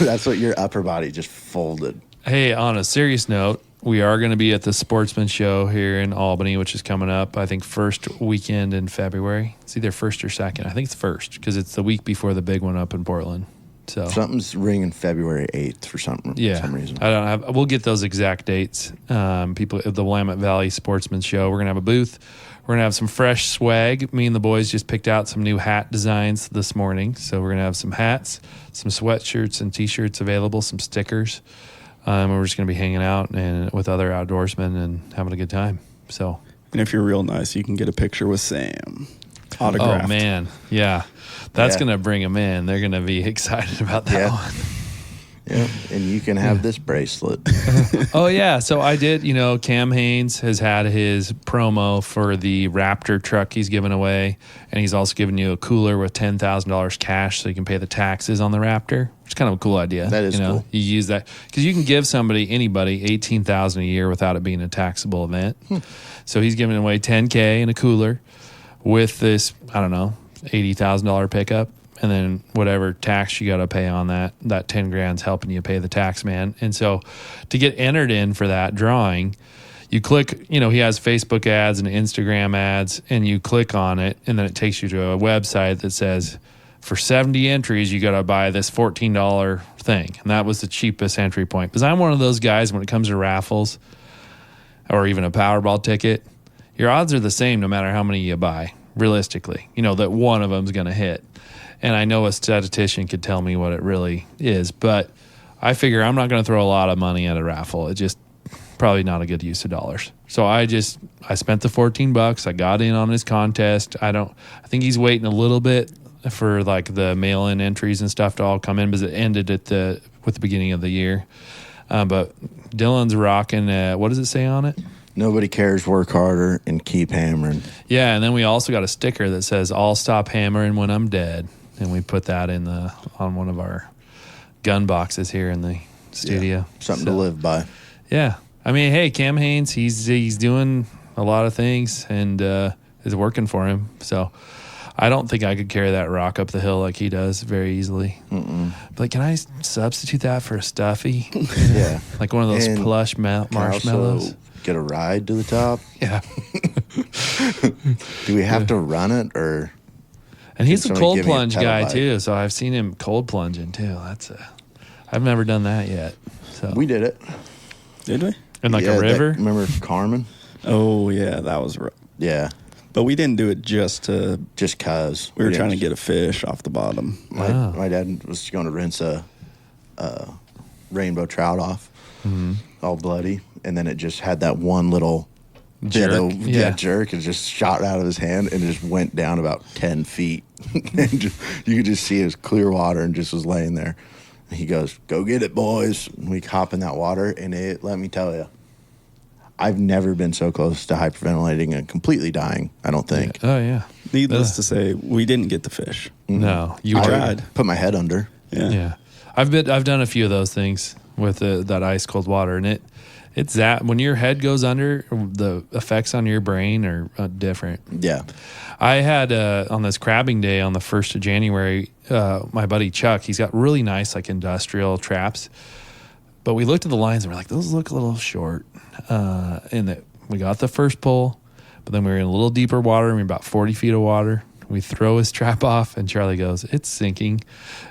Speaker 3: That's what your upper body just folded.
Speaker 1: Hey, on a serious note, we are going to be at the Sportsman Show here in Albany, which is coming up, I think, first weekend in February. It's either first or second. I think it's first because it's the week before the big one up in Portland. So
Speaker 3: something's ringing February 8th for some reason.
Speaker 1: I don't have. We'll get those exact dates. People at the Willamette Valley Sportsman Show. We're gonna have a booth. We're gonna have some fresh swag. Me and the boys just picked out some new hat designs this morning. So we're gonna have some hats, some sweatshirts and t-shirts available, some stickers. We're just gonna be hanging out and with other outdoorsmen and having a good time. So,
Speaker 2: and if you're real nice, you can get a picture with Sam. Autographed.
Speaker 1: Oh man, yeah. That's going to bring them in. They're going to be excited about that one.
Speaker 3: Yeah, and you can have this bracelet.
Speaker 1: Oh, yeah. So I did, Cam Haynes has had his promo for the Raptor truck he's giving away, and he's also giving you a cooler with $10,000 cash so you can pay the taxes on the Raptor, which is kind of a cool idea.
Speaker 3: That is cool.
Speaker 1: You use that because you can give anybody $18,000 a year without it being a taxable event. So he's giving away $10K in a cooler with this, I don't know, $80,000 pickup, and then whatever tax you got to pay on that 10 grand's helping you pay the tax man. And so to get entered in for that drawing, you click, he has Facebook ads and Instagram ads, and you click on it, and then it takes you to a website that says for 70 entries, you got to buy this $14 thing. And that was the cheapest entry point. Because I'm one of those guys when it comes to raffles or even a Powerball ticket, your odds are the same no matter how many you buy. Realistically, that one of them's going to hit. And I know a statistician could tell me what it really is, but I figure I'm not going to throw a lot of money at a raffle. It's just probably not a good use of dollars. So I spent the $14. I got in on his contest. I think he's waiting a little bit for like the mail-in entries and stuff to all come in because it ended with the beginning of the year. But Dylan's rocking, what does it say on it?
Speaker 3: Nobody cares, work harder, and keep hammering.
Speaker 1: Yeah, and then we also got a sticker that says, I'll stop hammering when I'm dead. And we put that on one of our gun boxes here in the studio.
Speaker 3: Yeah, something to live by.
Speaker 1: Yeah. I mean, hey, Cam Haynes, he's doing a lot of things and is working for him. So I don't think I could carry that rock up the hill like he does very easily. But can I substitute that for a stuffy?
Speaker 3: Yeah.
Speaker 1: Like one of those plush marshmallows?
Speaker 3: Also get a ride to the top?
Speaker 1: Yeah.
Speaker 3: Do we have to run it or?
Speaker 1: And he's a cold plunge guy too, so I've seen him cold plunging too. I've never done that yet. So
Speaker 3: we did it.
Speaker 2: Did we?
Speaker 1: In a river?
Speaker 3: Remember Carmen?
Speaker 2: Oh yeah, that was right.
Speaker 3: Yeah.
Speaker 2: But we didn't do it just cause we were trying to get a fish off the bottom.
Speaker 3: My dad was going to rinse a rainbow trout off, all bloody, and then it just had that one little
Speaker 1: jerk.
Speaker 3: Jerk. It just shot out of his hand and just went down about 10 feet And you could just see it was clear water and just was laying there. And he goes, "Go get it, boys." And we hop in that water, and let me tell you, I've never been so close to hyperventilating and completely dying, I don't think.
Speaker 1: Oh, yeah.
Speaker 2: Needless to say, we didn't get the fish.
Speaker 1: No. You
Speaker 3: I
Speaker 2: tried.
Speaker 3: Put my head under.
Speaker 1: Yeah. I've done a few of those things with that ice cold water, and it's that when your head goes under, the effects on your brain are different.
Speaker 3: Yeah.
Speaker 1: I had on this crabbing day on the 1st of January, my buddy Chuck, he's got really nice like industrial traps, but we looked at the lines and we're like, those look a little short. And that we got the first pull, but then we were in a little deeper water, and we were about 40 feet of water. We throw his trap off, and Charlie goes, "It's sinking,"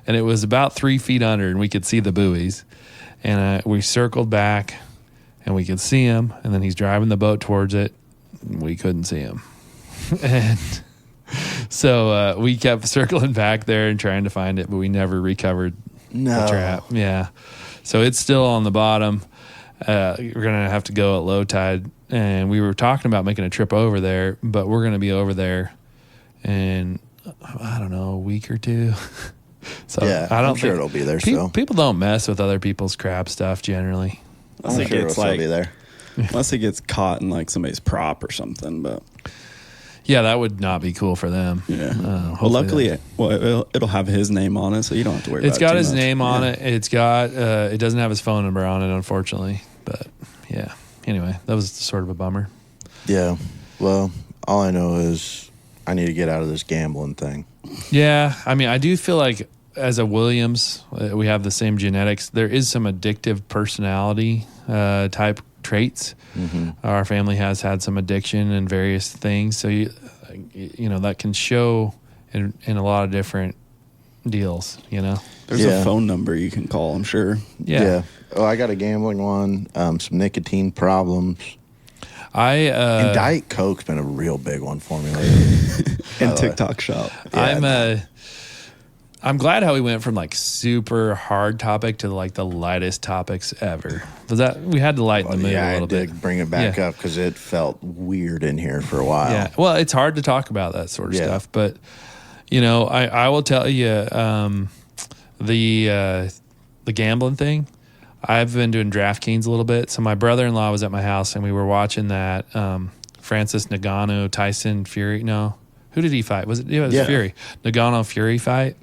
Speaker 1: and it was about 3 feet under, and we could see the buoys. And we circled back, and we could see him, and then he's driving the boat towards it. And we couldn't see him. And so we kept circling back there and trying to find it, but we never recovered the trap. Yeah. So it's still on the bottom. We're going to have to go at low tide. And we were talking about making a trip over there, but we're going to be over there in, I don't know, a week or two. So
Speaker 3: Yeah, I'm sure it'll be there.
Speaker 1: People don't mess with other people's crab stuff generally.
Speaker 2: Unless
Speaker 3: I'm
Speaker 2: it
Speaker 3: sure
Speaker 2: gets
Speaker 3: it'll still be there.
Speaker 2: unless it gets caught in like somebody's prop or something. But
Speaker 1: Yeah, that would not be cool for them.
Speaker 2: yeah, well,
Speaker 1: hopefully
Speaker 2: luckily, it'll have his name on it, so you don't have to worry.
Speaker 1: it's
Speaker 2: about
Speaker 1: got
Speaker 2: it
Speaker 1: his
Speaker 2: too much.
Speaker 1: name on
Speaker 2: Yeah.
Speaker 1: it. It's got it doesn't have his phone number on it, unfortunately. But yeah, anyway, that was sort of a bummer.
Speaker 3: Yeah. Well, all I know is I need to get out of this gambling thing.
Speaker 1: Yeah, I mean, I do feel like as a Williams, we have the same genetics. There is some addictive personality type traits.
Speaker 3: Mm-hmm.
Speaker 1: Our family has had some addiction and various things, so you know that can show in a lot of different deals. You know,
Speaker 2: There's a phone number you can call, I'm sure.
Speaker 1: yeah.
Speaker 3: Oh, I got a gambling one. Some nicotine problems. And Diet Coke's been a real big one for me lately.
Speaker 2: And TikTok shop.
Speaker 3: Yeah,
Speaker 1: I'm glad how we went from like super hard topic to like the lightest topics ever. Was that we had to lighten the mood a little bit.
Speaker 3: I did bring it back up because it felt weird in here for a while.
Speaker 1: Yeah. Well, it's hard to talk about that sort of stuff, but you know, I will tell you the gambling thing. I've been doing DraftKings a little bit. So my brother-in-law was at my house and we were watching that Francis Ngannou Tyson Fury. No, who did he fight? Was it Fury? Ngannou Fury fight.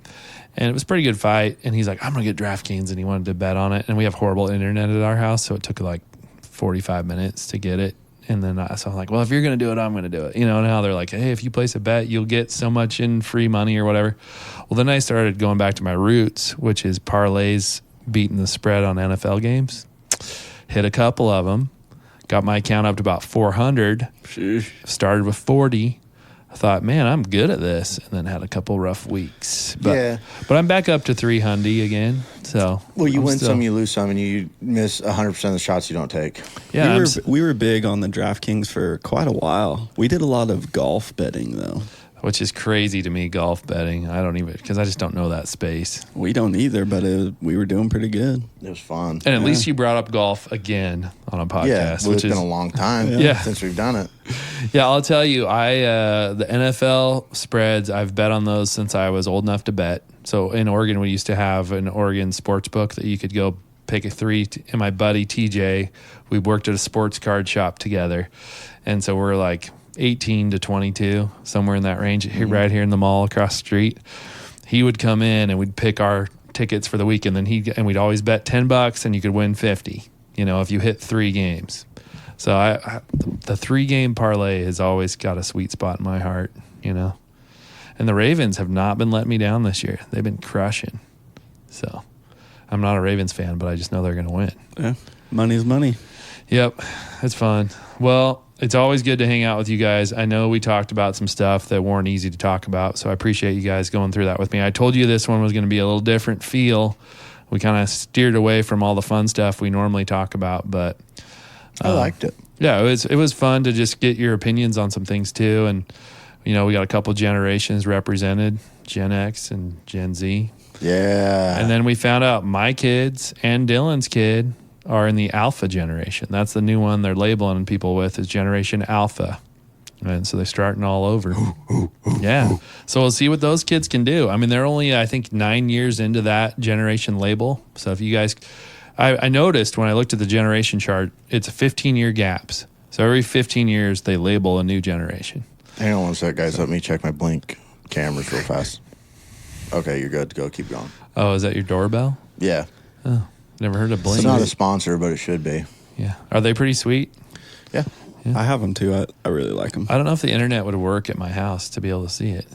Speaker 1: And it was a pretty good fight. And he's like, I'm going to get DraftKings. And he wanted to bet on it. And we have horrible internet at our house. So it took like 45 minutes to get it. And then so I'm like, well, if you're going to do it, I'm going to do it. You know, now they're like, hey, if you place a bet, you'll get so much in free money or whatever. Well, then I started going back to my roots, which is parlays beating the spread on NFL games. Hit a couple of them. Got my account up to about 400.
Speaker 2: Sheesh.
Speaker 1: Started with 40. I thought, man, I'm good at this. And then had a couple rough weeks. But I'm back up to 300 again. So
Speaker 3: Well, you
Speaker 1: I'm
Speaker 3: win
Speaker 1: still-
Speaker 3: some, you lose some, and you miss 100% of the shots you don't take.
Speaker 1: Yeah,
Speaker 2: we were big on the DraftKings for quite a while. We did a lot of golf betting though.
Speaker 1: which is crazy to me, golf betting. I don't even, because I just don't know that space.
Speaker 2: We don't either, but we were doing pretty good.
Speaker 3: It was fun.
Speaker 1: And at least you brought up golf again on a podcast,
Speaker 3: Yeah, well,
Speaker 1: which
Speaker 3: it's
Speaker 1: is
Speaker 3: been a long time
Speaker 1: Yeah.
Speaker 3: since we've done it.
Speaker 1: Yeah, I'll tell you, the NFL spreads, I've bet on those since I was old enough to bet. So in Oregon, we used to have an Oregon sports book that you could go pick a three. And my buddy TJ, we worked at a sports card shop together. And so we're like 18 to 22, somewhere in that range, right here in the mall across the street. He would come in and we'd pick our tickets for the week, and then we'd always bet $10 and you could win 50, if you hit 3 games. So the 3-game parlay has always got a sweet spot in my heart, And the Ravens have not been letting me down this year. They've been crushing. So I'm not a Ravens fan, but I just know they're going to win.
Speaker 2: Yeah, money's money.
Speaker 1: Yep, it's fun. Well, it's always good to hang out with you guys. I know we talked about some stuff that weren't easy to talk about, so I appreciate you guys going through that with me. I told you this one was going to be a little different feel. We kind of steered away from all the fun stuff we normally talk about, but
Speaker 3: I liked it.
Speaker 1: Yeah, it was fun to just get your opinions on some things too. And we got a couple generations represented, Gen X and Gen Z.
Speaker 3: Yeah.
Speaker 1: And then we found out my kids and Dylan's kid are in the Alpha generation. That's the new one they're labeling people with, is Generation Alpha. And so they're starting all over. Yeah. So we'll see what those kids can do. I mean, they're only, I think, 9 years into that generation label. So if you guys, I noticed when I looked at the generation chart, it's 15-year gaps. So every 15 years, they label a new generation.
Speaker 3: Hang on one sec, guys. Let me check my blink cameras real fast. Okay, you're good to go. Keep going.
Speaker 1: Oh, is that your doorbell?
Speaker 3: Yeah.
Speaker 1: Oh, never heard of Blink.
Speaker 3: It's not a sponsor, but it should be.
Speaker 1: Yeah. Are they pretty sweet?
Speaker 3: Yeah.
Speaker 2: I have them too. I really like them.
Speaker 1: I don't know if the internet would work at my house to be able to see it.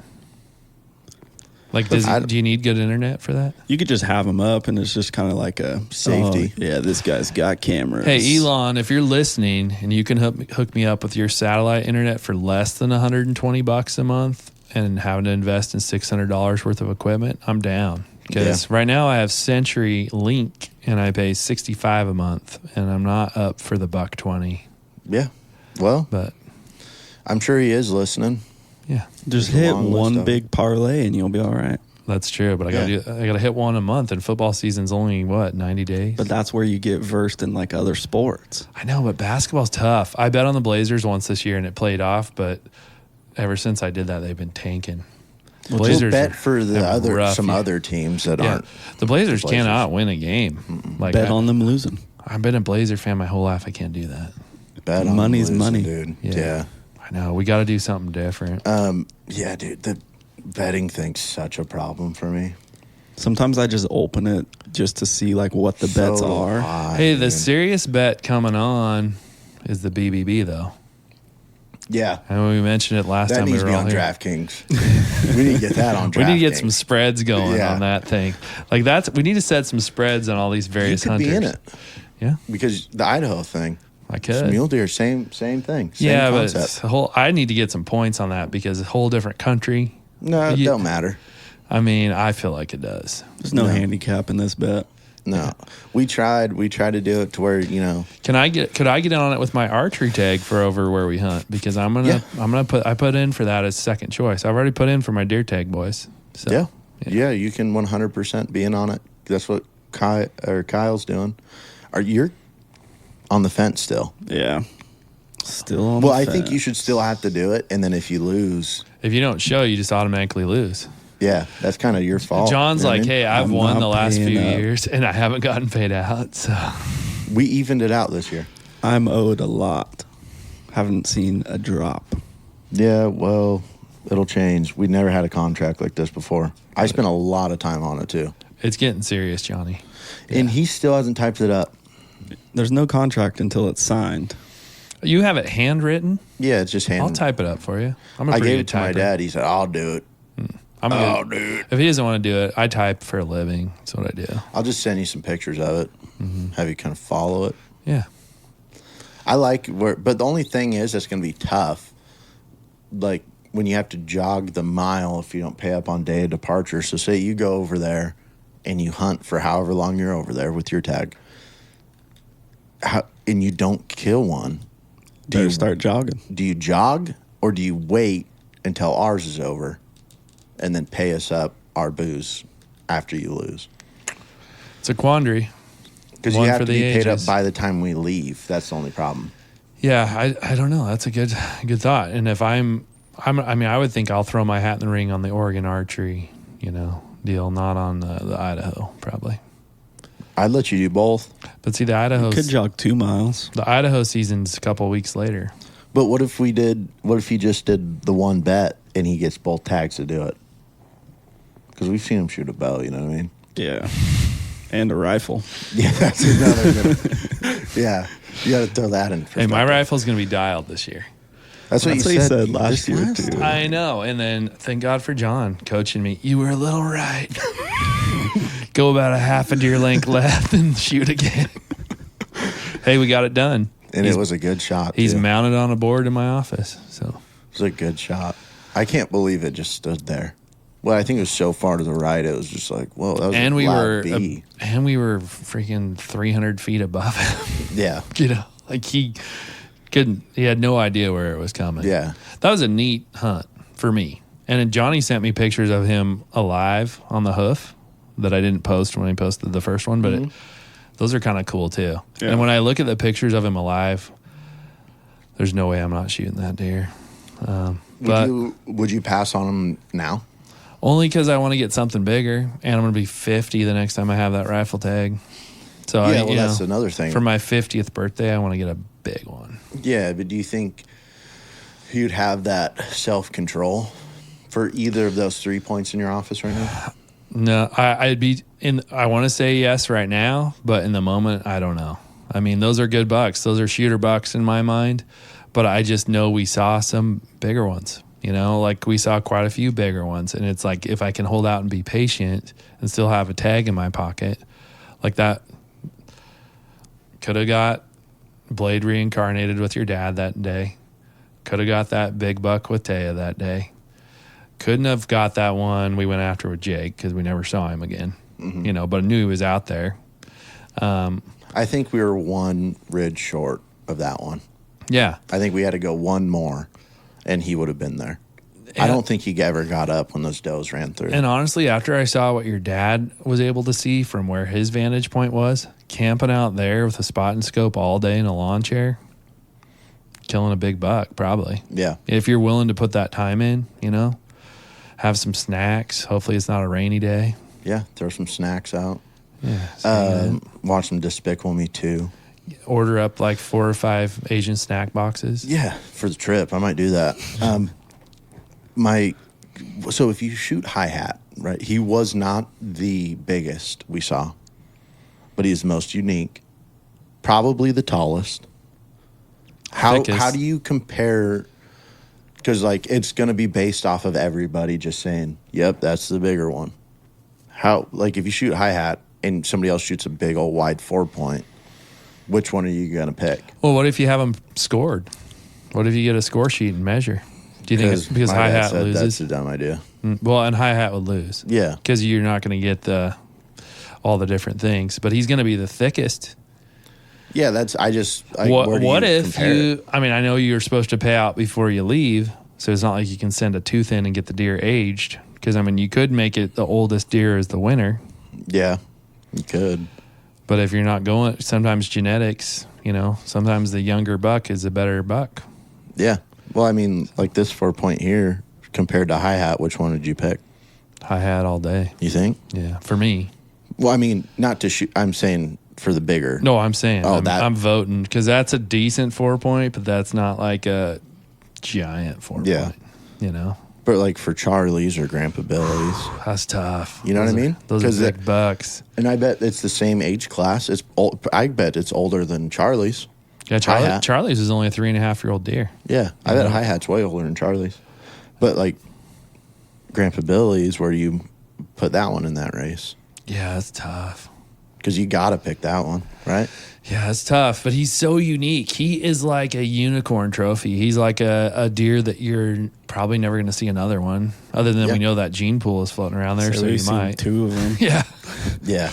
Speaker 1: Like, do you need good internet for that?
Speaker 2: You could just have them up, and it's just kind of like a
Speaker 3: safety.
Speaker 2: Oh, yeah, this guy's got cameras.
Speaker 1: Hey, Elon, if you're listening and you can hook me up with your satellite internet for less than $120 a month and having to invest in $600 worth of equipment, I'm down. Because right now I have Century Link and I pay $65 a month, and I'm not up for the $120.
Speaker 3: Yeah. Well,
Speaker 1: but
Speaker 3: I'm sure he is listening.
Speaker 1: Yeah,
Speaker 2: just hit one big parlay and you'll be all right.
Speaker 1: That's true, but I gotta hit one a month, and football season's only 90 days.
Speaker 2: But that's where you get versed in like other sports.
Speaker 1: I know, but basketball's tough. I bet on the Blazers once this year and it played off, but ever since I did that, they've been tanking.
Speaker 3: Blazers bet for the other teams that aren't.
Speaker 1: The Blazers cannot win a game.
Speaker 2: Like bet on them losing.
Speaker 1: I've been a Blazer fan my whole life. I can't do that.
Speaker 3: Bet on
Speaker 2: money's
Speaker 3: losing,
Speaker 2: money,
Speaker 3: dude.
Speaker 1: Yeah. I know. We got to do something different.
Speaker 3: Yeah, dude. The betting thing's such a problem for me.
Speaker 2: Sometimes I just open it just to see like what the bets are.
Speaker 1: Hey, the serious bet coming on is the BBB though.
Speaker 3: Yeah.
Speaker 1: And we mentioned it last time we were
Speaker 3: on DraftKings. We need to get that on DraftKings.
Speaker 1: We need to get some spreads going on that thing. Like we need to set some spreads on all these various hunters.
Speaker 3: You could be in it.
Speaker 1: Yeah.
Speaker 3: Because the Idaho thing.
Speaker 1: I could.
Speaker 3: Mule deer, same thing. Same
Speaker 1: concept. But I need to get some points on that because it's a whole different country.
Speaker 3: No, it don't matter.
Speaker 1: I mean, I feel like it does.
Speaker 2: There's no handicap in this bet.
Speaker 3: No, we tried to do it to where
Speaker 1: Could I get in on it with my archery tag for over where we hunt? Because I put in for that as second choice. I've already put in for my deer tag boys. So,
Speaker 3: yeah, you can 100% be in on it. That's what Kyle's doing. You're on the fence still?
Speaker 2: Yeah, still on. Well,
Speaker 3: I think you should still have to do it, and then if you lose,
Speaker 1: if you don't show, you just automatically lose.
Speaker 3: Yeah, that's kind of your fault.
Speaker 1: John's like, hey, I've won the last few years, and I haven't gotten paid out. So
Speaker 3: we evened it out this year.
Speaker 2: I'm owed a lot. Haven't seen a drop.
Speaker 3: Yeah, well, it'll change. We never had a contract like this before. I spent a lot of time on it too.
Speaker 1: It's getting serious, Johnny.
Speaker 3: And he still hasn't typed it up.
Speaker 2: There's no contract until it's signed.
Speaker 1: You have it handwritten?
Speaker 3: Yeah, it's just handwritten.
Speaker 1: I'll type it up for you.
Speaker 3: I gave it to my dad. He said, I'll do it.
Speaker 1: Dude. If he doesn't want to do it, I type for a living. That's what I do.
Speaker 3: I'll just send you some pictures of it. Have you kind of follow it.
Speaker 1: Yeah.
Speaker 3: I like but the only thing is that's going to be tough. Like when you have to jog the mile if you don't pay up on day of departure. So say you go over there and you hunt for however long you're over there with your tag. And you don't kill one.
Speaker 2: Do you start jogging?
Speaker 3: Do you jog or do you wait until ours is over and then pay us up our booze after you lose?
Speaker 1: It's a quandary.
Speaker 3: Because you have to be paid up by the time we leave. That's the only problem.
Speaker 1: Yeah, I don't know. That's a good thought. And if I would think I'll throw my hat in the ring on the Oregon archery, deal, not on the Idaho, probably.
Speaker 3: I'd let you do both.
Speaker 1: But see, the Idaho
Speaker 2: could jog 2 miles.
Speaker 1: The Idaho season's a couple of weeks later.
Speaker 3: But what if he just did the one bet and he gets both tags to do it? Because we've seen him shoot a bow, you know what I mean?
Speaker 2: Yeah. And a rifle.
Speaker 3: Yeah, that's another good. Yeah, you got to throw that in.
Speaker 1: Hey, my rifle's going to be dialed this year.
Speaker 3: That's what you said
Speaker 2: last year, too.
Speaker 1: I know. And then thank God for John coaching me. You were a little right. Go about a half a deer length left and shoot again. Hey, we got it done.
Speaker 3: And it was a good shot.
Speaker 1: He's mounted on a board in my office. So
Speaker 3: it was a good shot. I can't believe it just stood there. Well, I think it was so far to the right. It was just like, whoa, that was
Speaker 1: and
Speaker 3: a
Speaker 1: we were
Speaker 3: B.
Speaker 1: And we were freaking 300 feet above him.
Speaker 3: Yeah.
Speaker 1: Like he had no idea where it was coming.
Speaker 3: Yeah.
Speaker 1: That was a neat hunt for me. And then Johnny sent me pictures of him alive on the hoof that I didn't post when he posted the first one, but those are kind of cool too. Yeah. And when I look at the pictures of him alive, there's no way I'm not shooting that deer. But
Speaker 3: Would you pass on them now?
Speaker 1: only because I want to get something bigger, and I'm going to be 50 the next time I have that rifle tag. So
Speaker 3: Yeah, well, that's another thing.
Speaker 1: For my 50th birthday, I want to get a big one.
Speaker 3: Yeah, but do you think you'd have that self-control for either of those 3 points in your office right now?
Speaker 1: No, I'd be in. I want to say yes right now, but in the moment, I don't know. I mean, those are good bucks. Those are shooter bucks in my mind, but I just know we saw some bigger ones. You know, like we saw quite a few bigger ones, and it's like if I can hold out and be patient and still have a tag in my pocket, like that. Could have got Blade reincarnated with your dad that day. Could have got that big buck with Taya that day. Couldn't have got that one we went after with Jake because we never saw him again.
Speaker 3: Mm-hmm.
Speaker 1: You know, but I knew he was out there.
Speaker 3: I think we were one ridge short of that one.
Speaker 1: Yeah.
Speaker 3: I think we had to go one more, and he would have been there. I don't think he ever got up when those does ran through.
Speaker 1: And honestly, after I saw what your dad was able to see from where his vantage point was, camping out there with a spot and scope all day in a lawn chair, killing a big buck, probably.
Speaker 3: Yeah.
Speaker 1: If you're willing to put that time in, you know, have some snacks. Hopefully it's not a rainy day.
Speaker 3: Yeah, throw some snacks out.
Speaker 1: Yeah.
Speaker 3: Watch some Despicable Me 2.
Speaker 1: Order up like 4 or 5 Asian snack boxes.
Speaker 3: Yeah, for the trip. I might do that. So if you shoot hi-hat, right, he was not the biggest we saw, but he's the most unique, probably the tallest. How do you compare? Because like it's going to be based off of everybody just saying, "Yep, that's the bigger one." How, like, if you shoot hi-hat and somebody else shoots a big old wide 4-point, which one are you going to pick?
Speaker 1: Well, what if you have them scored? What if you get a score sheet and measure? Do you think it's because
Speaker 3: my dad
Speaker 1: hi-hat
Speaker 3: said
Speaker 1: loses?
Speaker 3: That's a dumb idea.
Speaker 1: Well, and hi-hat would lose.
Speaker 3: Yeah.
Speaker 1: Because you're not going to get all the different things. But he's going to be the thickest.
Speaker 3: Yeah, where do
Speaker 1: What
Speaker 3: you
Speaker 1: if
Speaker 3: compare
Speaker 1: you,
Speaker 3: it?
Speaker 1: I mean, I know you're supposed to pay out before you leave, so it's not like you can send a tooth in and get the deer aged. Because, I mean, you could make it the oldest deer is the winner.
Speaker 3: Yeah, you could.
Speaker 1: But if you're not going, sometimes genetics, you know, sometimes the younger buck is a better buck.
Speaker 3: Yeah. Well, I mean, like this 4-point here compared to hi-hat, which one would you pick?
Speaker 1: Hi-hat all day.
Speaker 3: You think?
Speaker 1: Yeah, for me.
Speaker 3: Well, I mean, not to shoot. I'm saying for the bigger.
Speaker 1: No, I'm saying I'm
Speaker 3: voting
Speaker 1: because that's a decent 4-point, but that's not like a giant 4-point.
Speaker 3: Yeah.
Speaker 1: You know?
Speaker 3: But like for Charlie's or Grandpa Billy's.
Speaker 1: That's tough.
Speaker 3: You know what I mean?
Speaker 1: Those are big bucks.
Speaker 3: And I bet it's the same age class. I bet it's older than Charlie's.
Speaker 1: Yeah, Charlie's is only a 3.5-year-old deer.
Speaker 3: Yeah, I bet hi-hat's way older than Charlie's. But like Grandpa Billy's, where do you put that one in that race?
Speaker 1: Yeah, that's tough.
Speaker 3: Because you got to pick that one, right?
Speaker 1: Yeah, it's tough, but he's so unique. He is like a unicorn trophy. He's like a deer that you're probably never going to see another one, other than we know that gene pool is floating around there, so you might.
Speaker 2: 2 of them.
Speaker 1: Yeah.
Speaker 3: Yeah.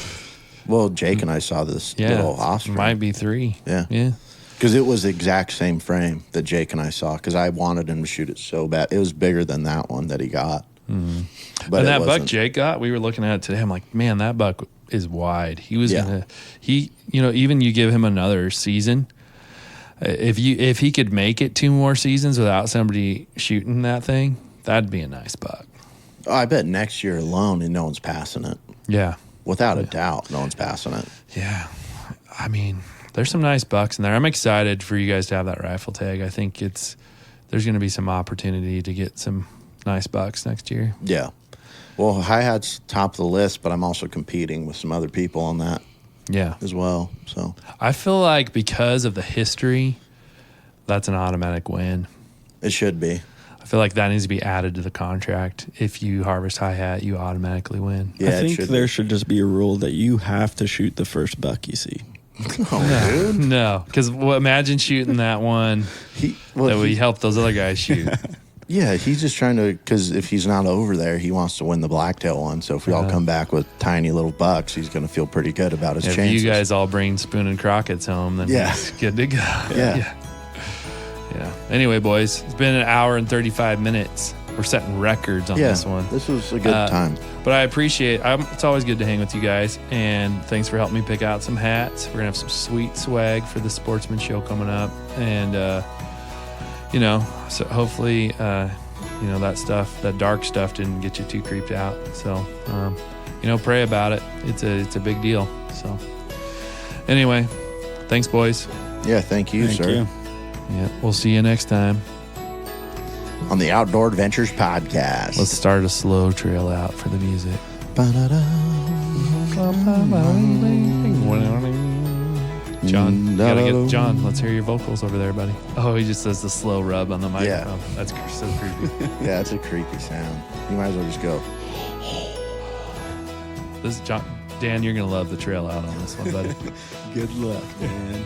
Speaker 3: Well, Jake and I saw this little offspring.
Speaker 1: Might be 3.
Speaker 3: Yeah.
Speaker 1: Yeah.
Speaker 3: Because it was the exact same frame that Jake and I saw, because I wanted him to shoot it so bad. It was bigger than that one that he got.
Speaker 1: Mm-hmm.
Speaker 3: But
Speaker 1: and that buck Jake got, we were looking at it today. I'm like, man, that buck is wide. He was even you give him another season. If he could make it 2 more seasons without somebody shooting that thing, that'd be a nice buck.
Speaker 3: Oh, I bet next year alone, and no one's passing it.
Speaker 1: Yeah.
Speaker 3: Without a doubt, no one's passing it.
Speaker 1: Yeah. I mean, there's some nice bucks in there. I'm excited for you guys to have that rifle tag. I think there's going to be some opportunity to get some nice bucks next year.
Speaker 3: Yeah. Well, hi-hat's top of the list, but I'm also competing with some other people on that.
Speaker 1: Yeah.
Speaker 3: As well. So
Speaker 1: I feel like because of the history, that's an automatic win.
Speaker 3: It should be.
Speaker 1: I feel like that needs to be added to the contract. If you harvest hi-hat, you automatically win.
Speaker 3: Yeah,
Speaker 2: I think there should just be a rule that you have to shoot the first buck you see.
Speaker 3: Oh, dude.
Speaker 1: No, because imagine shooting that one we helped those other guys shoot.
Speaker 3: Yeah, he's just trying to, because if he's not over there, he wants to win the blacktail one. So if we all come back with tiny little bucks, he's going to feel pretty good about his chances.
Speaker 1: If you guys all bring Spoon and Crockett's home, then he's good to go.
Speaker 3: Yeah.
Speaker 1: Yeah. Anyway, boys, it's been 1 hour and 35 minutes. We're setting records on this one.
Speaker 3: This was a good time.
Speaker 1: But I appreciate it's always good to hang with you guys. And thanks for helping me pick out some hats. We're going to have some sweet swag for the Sportsman Show coming up. And so hopefully, that dark stuff didn't get you too creeped out. So, pray about it. It's a big deal. So anyway, thanks, boys.
Speaker 3: Yeah, thank you,
Speaker 2: Thank
Speaker 3: sir.
Speaker 2: you.
Speaker 1: Yeah, we'll see you next time.
Speaker 3: On the Outdoor Adventures Podcast.
Speaker 1: Let's start a slow trail out for the music. John, you gotta get John. Let's hear your vocals over there, buddy. Oh, he just does the slow rub on the microphone.
Speaker 3: Yeah.
Speaker 1: That's so creepy.
Speaker 3: Yeah, it's a creepy sound. You might as well just go.
Speaker 1: This is John. Dan, you're gonna love the trail out on this one, buddy.
Speaker 2: Good luck, man.